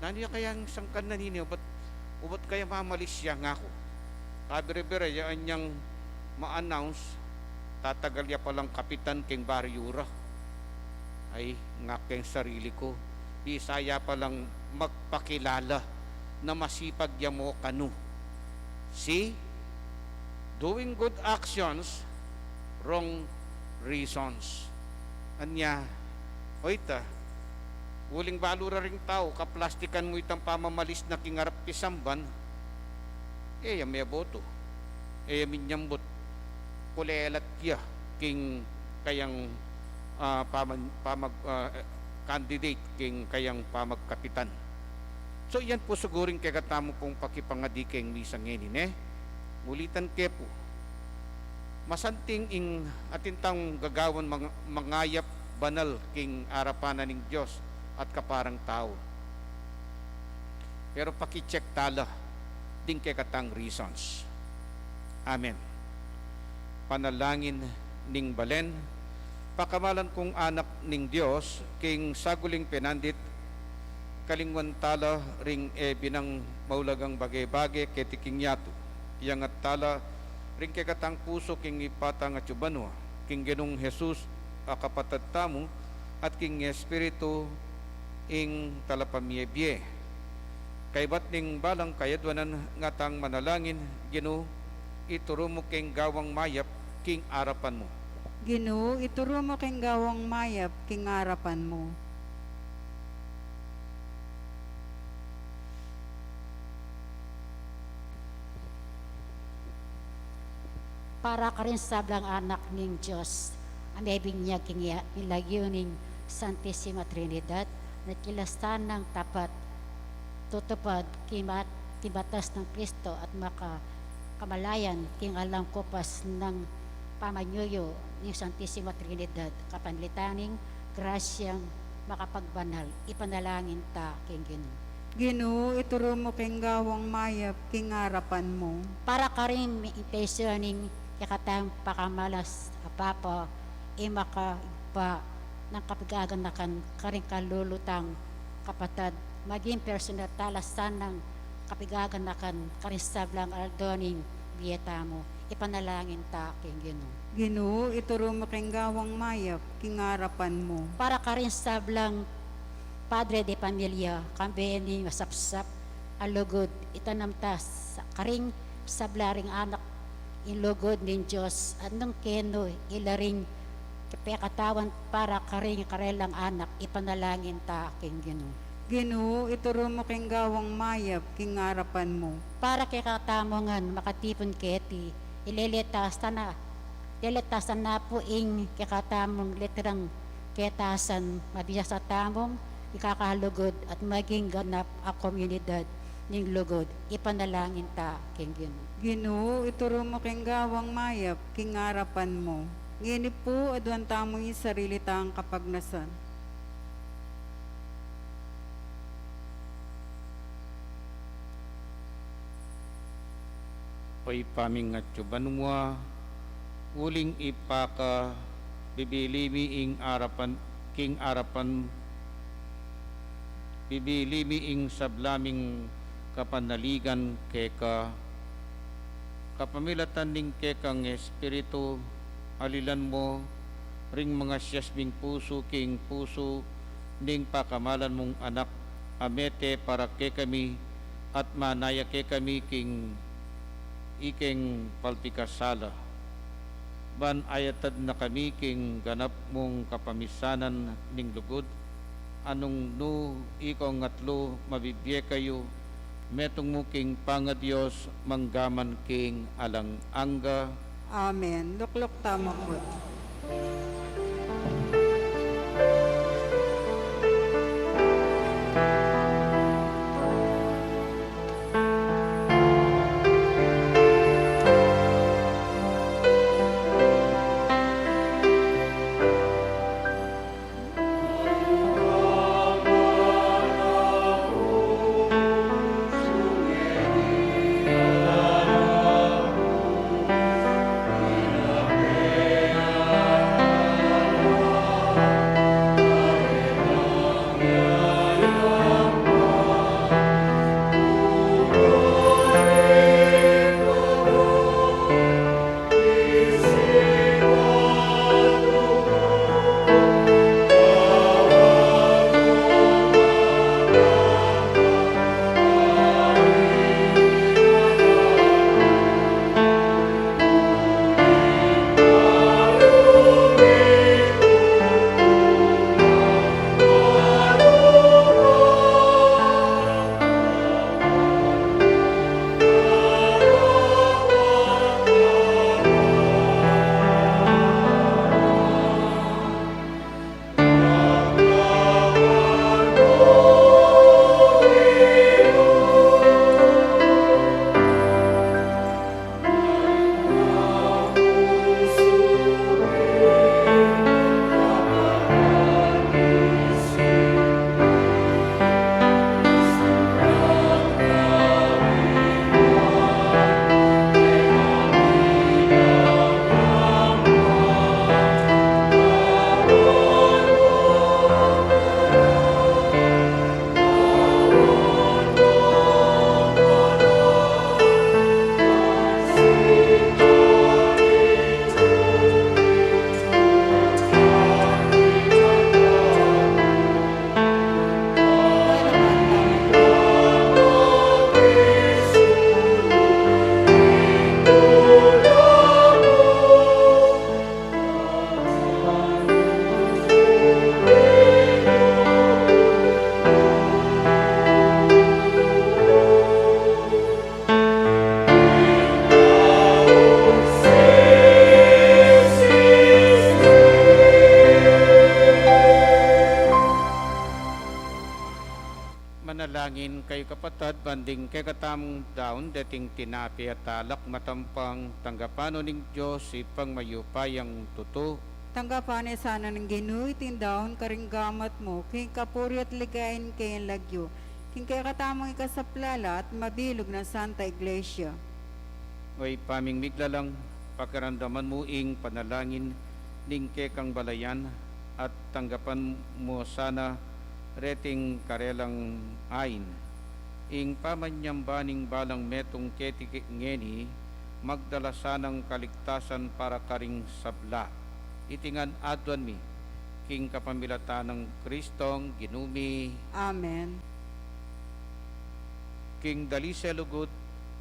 Naniya kayang sangkan na ninyo, ubat kaya mamalis siya nga ko. Kabire-bire, yan niyang ma-announce, tatagal ya palang kapitan king Baryura. Ay, nga king sarili ko, di saya palang magpakilala na masipag ya mo kanu. See? Doing good actions, wrong reasons. Anya, oita, uling balura ring tao, kaplastikan mo itang pamamalis na kingarap pisamban, may boto. Minyambot, kulelat kya, king kayang candidate, king kayang pamagkapitan. So, yan po siguring kagatamo pong pakipangadiking misang ngayon, Mulitan ke po. Masanting ing atintang gagawan mangayap banal king arapanan ning Diyos at kaparang tao. Pero pakicheck tala din kay katang reasons. Amen. Panalangin ning balen, pakamalan kong anak ning Dios king saguling penandit kalingwan tala ring binang maulagang bagay-bagay ketiking yato. Yang at tala ring kay katang puso king ipatang at yubanwa king Ginoong Jesus akapatad tamo at king Espiritu ing talapamiebye. Kay ba't ning balang kayadwanan ngatang manalangin, Ginoo, ituro mo king gawang mayap king arapan mo. Ginoo, ituro mo king gawang mayap king arapan mo. Para ka rin sablang anak ng Diyos, ang binyag king ilagyo ng Santissima Trinidad, na kilastan ng tapat, tutupad kibatas ng Kristo at makakamalayan king alam kupas ng pamanyuyo ng Santissima Trinidad, kapanlitaning grasyang makapagbanal, ipanalangin ta king Ginoo. Ginoo, ituro mo king gawang mayap king arapan mo. Para ka rin intentioning kakatang pakamalas apapa, makaiba ng kapigaganakan karing kalulutang kapatad, maging personal talasan ng kapigaganakan karing sablang aldoning biyeta mo, ipanalangin ta king Ginoo. Ginoo, ituro mo king gawang mayap king arapan mo. Para ka rin sablang padre de pamilya, kambeni masapsap, alugod, itanamtas, karing sablaring anak, ilugod ng Diyos, at nung keno, ilaring pekatawan para karing karelang anak, ipanalangin ta king Ginoo. Ginoo, ituro mo king gawang mayap king arapan mo. Para kay katamongan makatipon keti, ililitasan na po ing kakatamong literang ketasan mabisa sa tamong ikakalugod at maging ganap a komunidad ning lugod, ipanalangin ta king Ginoo. Ginoo, ituro mo king gawang mayap king arapan mo. Ngini po adwan tamo yung sarili tang kapagnasan. Pay paming at yubanwa, uling ipaka bibilimi ing arapan, king arapan, bibilimi ing sablaming kapanaligan keka kapamilatan ning kekang espiritu alilan mo ring mga siyasbing puso king puso ning pakamalan mong anak amete para ke kami at manaya ke kami king iking palpikasala ban ayatad na kami king ganap mong kapamisanan ning lugod anong no ikaw ngatlo mabibye kayo metong mo king panga Diyos manggaman king alang angga. Amen. Luklok tama po. Manalangin kayo kapatad, banding kay katamong daon, dating tinapi at talak, matampang tanggapan ning Diyos, ipang mayupayang tuto. Tanggapan sana ng ginuy tindaon karinggamat mo, king kapuri at ligayin kayan lagyo, king kaya katamang ikasaplala at mabilog na Santa Iglesia. Way paming miglalang, pakiramdaman mo ing panalangin, ning kekang balayan, at tanggapan mo sana reting karelang ain. Ing pamanyambaning balang metong ketik ngeni, magdala sanang kaligtasan para karing sabla. Itingan adwan mi, king kapamilatan ng Kristong ginumi. Amen. King dali sa lugod,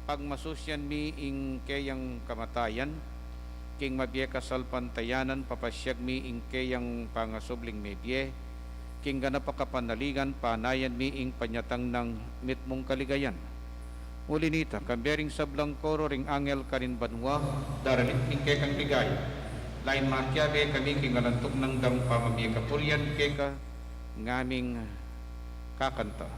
pagmasusyan mi ing kayang kamatayan, king mabye kasalpantayanan, papasyag mi ing kayang pangasubling mebye, king ganap kapanaligan, panayan mi ing panyatang ng mitmong kaligayan. Uli nita, kambering sablang koro ring angel karin banwa, daralit ing kekang ligay. Lain makyabe kami king alantok ng dam pamamia kapuryan keka ngaming kakanta.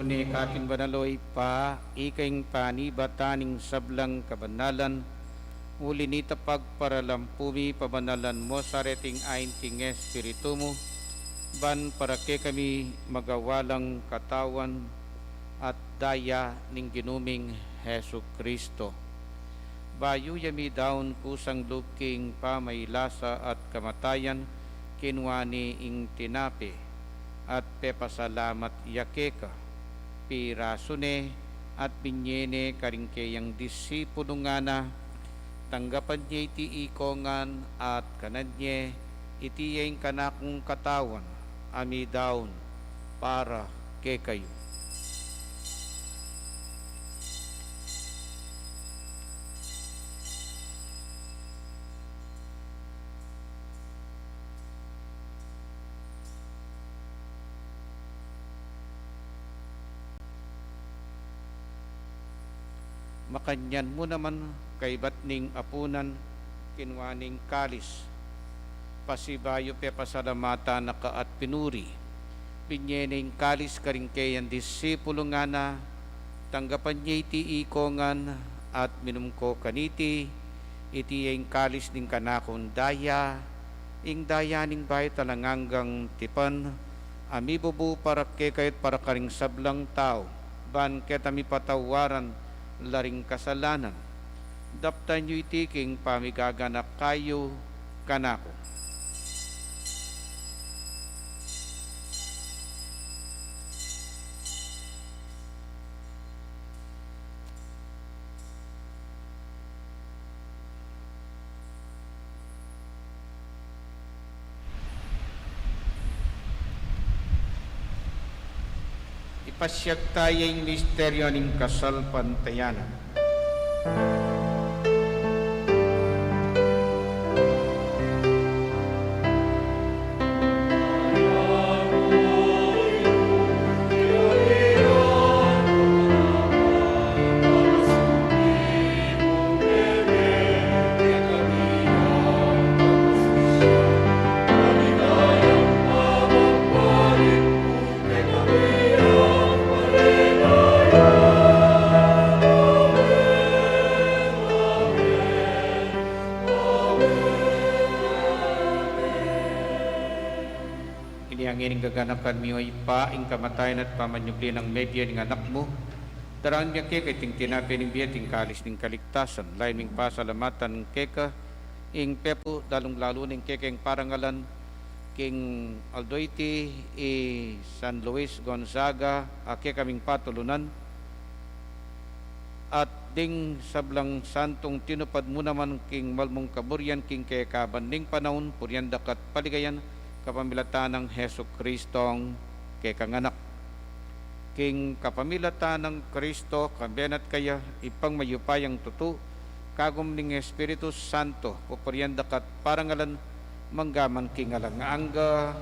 ni kating banaloy pa, ikaing panibataning sablang kabanalan, uli nita pagparalampumi pabanalan mo sa reting ain king Espiritu mo, ban para ke kami magawalang katawan at daya ning ginuming Hesu Kristo. Bayu yami daon kusang luking pamaylasa at kamatayan, kinwani ing tinapi, at pepasalamat yakeka, pirasune at binyene karingkeyang disipulo nga na, tanggapan niya iti ikongan at kanadye, itiyeng kanakong katawan, ami daon, para ke kayo. Makanyan mo naman kay batning apunan, kinwaning kalis, pasibayo pe pasalamata na ka at pinuri, binyening kalis karingkeyan disipulo nga na, tanggapan niya iti ikongan at minum ko kaniti, iti yung kalis ning kanakon daya, ing daya ning bahay talanganggang tipan, amibubu para ke kayat para karing sablang tao, ban ketami patawaran, laring kasalanan, daptan nyo itiking pamigaganak kayo kanako. Ipasyag tayong misteryo ng kasal pantayanan. Ining gaganapan mi ay pa ing kamatayan at pamanyupli ng medya ng anak mo. Daraan niya keka iting tinapi ng biya ting kalis ng kaligtasan. Lain ming pasalamatan keka ing pepo dalong lalo ning keka ing parangalan king Aldoiti San Luis Gonzaga ake kaming patulunan. At ding sablang santong tinupad mo naman king malmong kaburyan king keka banding panahon puryandakat paligayan kapamilatan ng Hesu Kristong kekanganak. King kapamilatan ng Kristo, kambenat kaya ipang mayupayang tutu, kagum ning Espiritu Santo, pupuryandakat parangalan, manggaman king alanganga.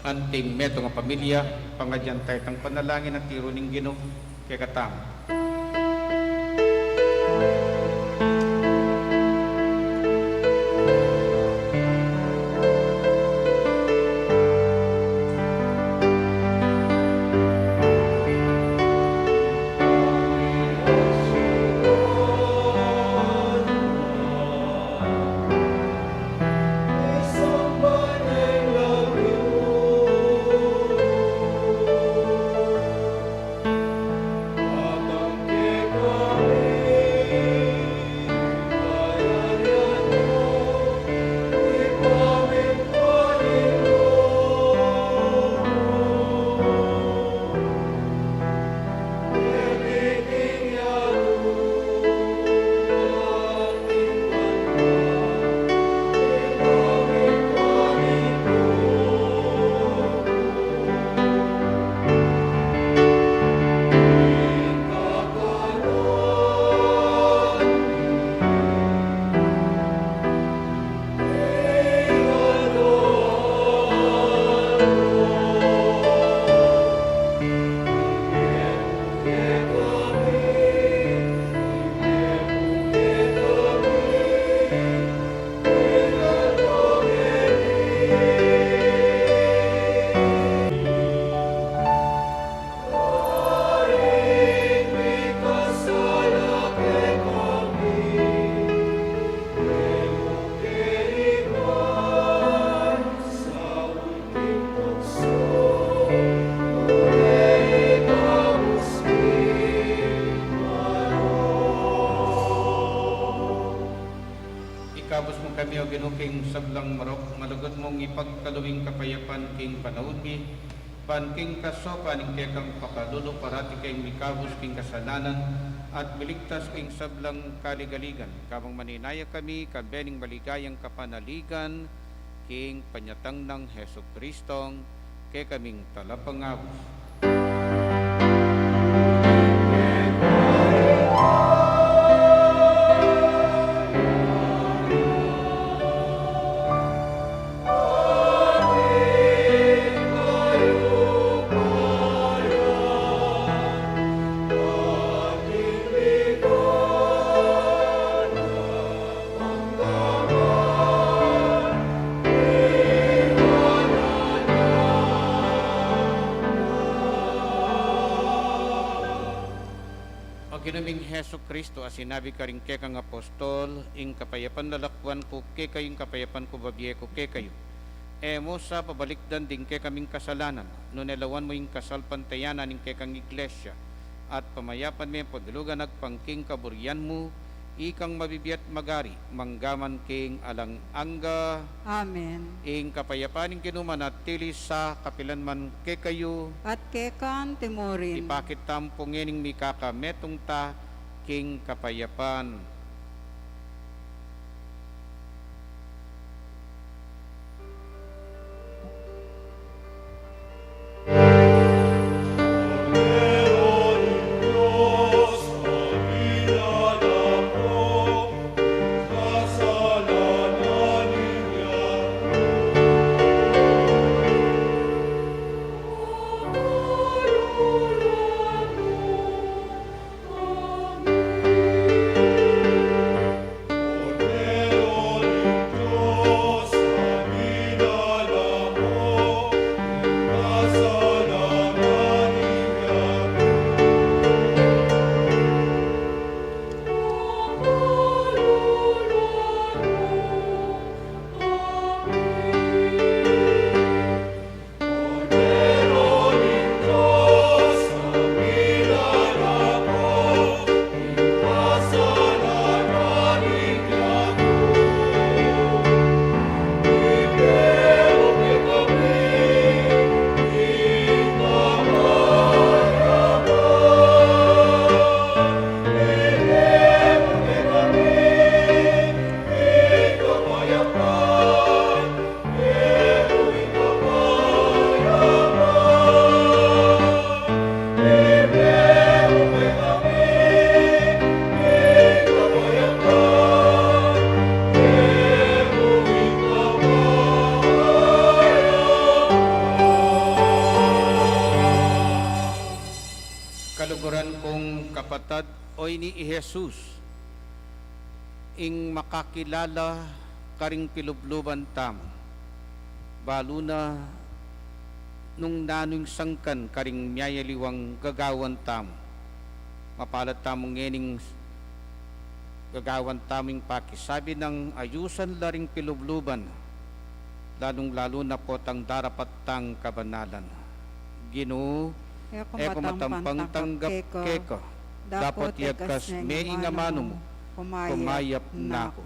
Anting meto nga pamilya, pangadyantay tang panalangin at tiro ning Ginoo kay katang. Ginoo king sablang marok, malugod mong ipagkaluwing kapayapan king panahon mi, pan king kasopan ing kekang pakalulo parati king mikabus king kasalanan, at miligtas king sablang kaligaligan. Kamang maninaya kami, kabening maligayang kapanaligan, king panyatang ng Heso Kristong, kay kaming talapangabos. Ginaming Heso Kristo, as sinabi ka rin kay kang apostol, ing kapayapan lalakwan ko kay kayong kapayapan ko babiye ko kay kayo. Emo sa pabalikdan din kay kaming kasalanan, no nelawan mo yung kasalpantayanan ing kay kang iglesia, at pamayapan mo yung podulugan nagpangking kaburian mo, ikang mabibiyat magari, manggaman king alang angga, Amen. ing kapayapan ing kinuman at tili sa kapilanman kay kayo, At kekan timurin. ipakit tampungening mikakametong ta king kapayapan. Kaluguran kong kapatad, oy ni Jesus, ing makakilala karing pilubluban tamo, balo na nung nanuing sangkan karing miyayaliwang gagawan tamo, mapalat tamong ngening gagawan taming pakisabi ng ayusan laring pilubluban, lalong lalo na po tang darapat tang kabanalan. Ginoo, eko matampang tanggap keko, dapat yakas may ingamano mo, kumayap na ako.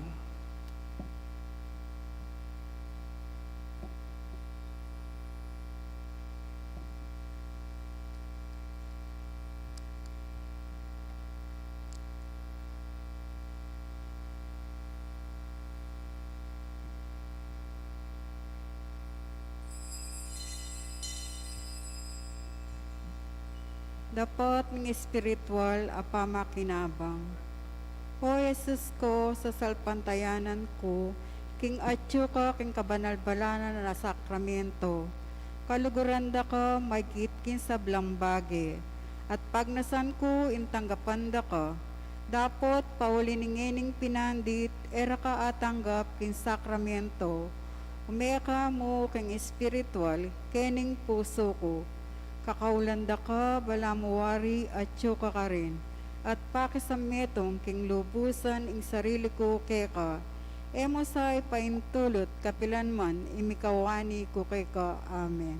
Dapat ng espiritual apama kinabang. O Jesus ko, sa salpantayanan ko, king atyo ka, king kabanalbalanan na sakramento, kaluguranda ka, magkit kin sa blambage, at pagnasan ko, intanggapanda ka, dapat pauliningening pinandit, era ka atanggap kin sakramento, umeka mo king espiritual, kening puso ko, kakaulanda ka, balamuwari at tsuka ka rin. At pakisametong king lubusan ing sarili ko keka. Emo say paintulot kapilanman imikawani ko keka. Amen.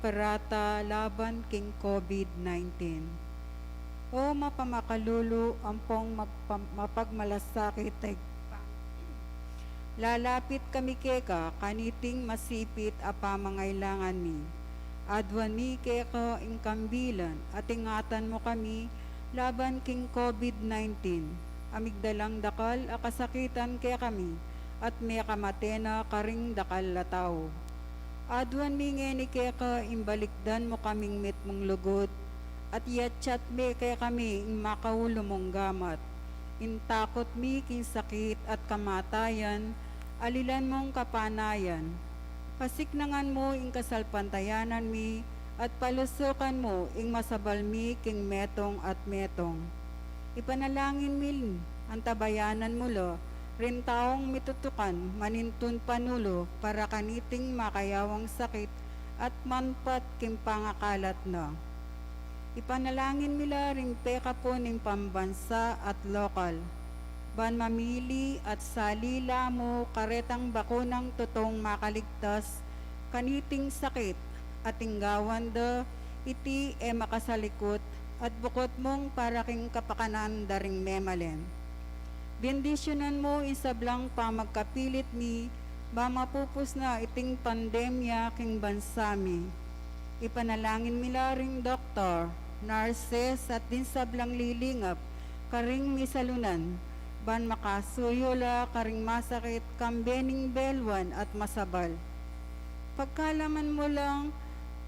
parata laban king COVID-19. O mapamakalulu ampong mapagmalasakit lalapit kami keka kaniting masipit apa mangailangan mi. Adwan mi keka ingkambilan at ingatan mo kami laban king COVID-19. Amigdalang dakal akasakitan kaya kami at may kamatena karing dakal lataw. Adwan mi ngeni keka imbalikdan mo kaming mit mong lugod at yatchat me kaya kami ing makaulo mong gamat. Intakot mi king sakit at kamatayan, alilan mong kapanayan. Pasiknangan mo ing kasalpantayanan mi, at palusukan mo ing masabal mi king metong at metong. Ipanalangin mi ang tabayanan mo lo, rin taong mitutukan manintun panulo para kaniting makayawang sakit at manpat king pangakalat na. Ipanalangin mila ring peka po ning pambansa at lokal. Ban mamili at salila mo karetang bakunang totong makaligtas, kaniting sakit at tinggawan da iti makasalikot at bukod mong para king kapakanan daring memalen. Bendisyonan mo isablang pamagkapilit mi, ba mapupus na iting pandemya king bansami. Ipanalangin mila ring doktor, nurses at din sablang lilingap, karing misalunan, ban makasuyola karing masakit kambening belwan at masabal. Pagkalaman mo lang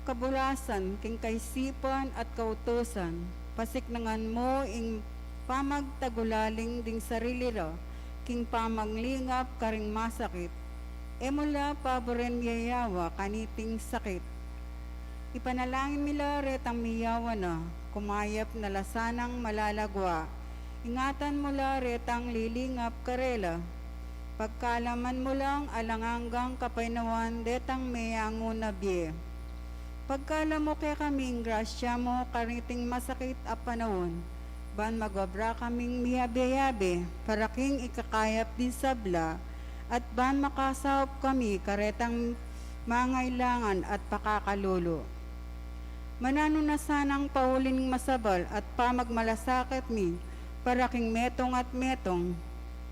kabulasan king kaisipan at kautusan, pasiknangan mo ing pamagtagulaling ding sarili ra, king pamaglingap karing masakit, emula paboren yayawa kaniting sakit. Ipanalangin mila retang miyawa na, kumayap na lasanang malalagwa. Ingatan mo la retang lilingap karela. Pagkalaman mo lang alanganggang kapainawan detang mayango na biye. Pagkalam mo kay kaming grasya mo kariting masakit a panahon. Ban magwabra kaming miyabe-yabe, para king ikakayap din sabla, at ban makasahop kami karetang mangailangan at pakakalulo. Manano na sanang pauling masabal at pamagmalasakit mi, para king metong at metong,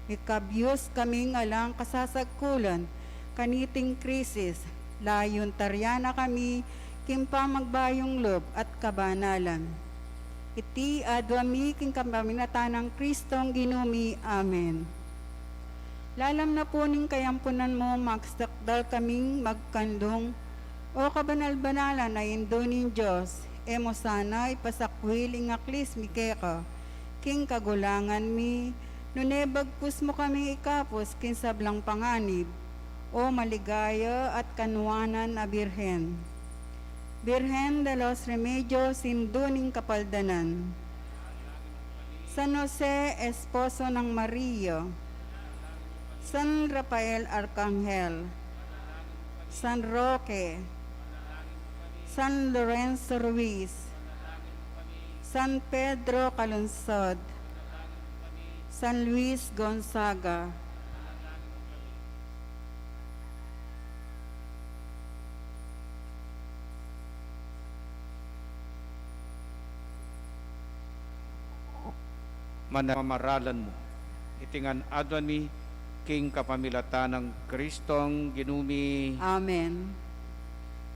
ikabyos kaming alang kasasagkulan, kaniting krisis, layon taryana kami, king pamagbayong lob at kabanalan. Iti adwami king kapaminatanang Kristong ginumi. Amen. Lalam na po ning kayampunan mo, magstakdal kaming magkandong, o kabanal-banalan na indo ning Diyos, emo sana ipasakwil ing aklis mi keka, king kagulangan mi, nunebagpus mo kami ikapos king sablang panganib, o maligaya at kanuanan na Birhen. Birhen de los Remedios, sinduning kapaldanan. San Jose, esposo ng Maria. San Rafael Arcangel. San Roque. San Lorenzo Ruiz, San Pedro Calungsod, San Luis Gonzaga, Mamaralan mo, itingan adwan mi, king kapamilatan ng Kristong ginumi. Amen.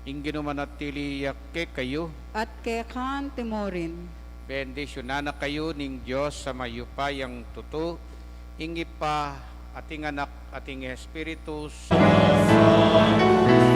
Ingino manatili yakke kayo, At kekan timorin, bendisyonan na kayo ning Diyos sa mayupayang tuto, ingi pa ating anak, ating Espiritu Santo.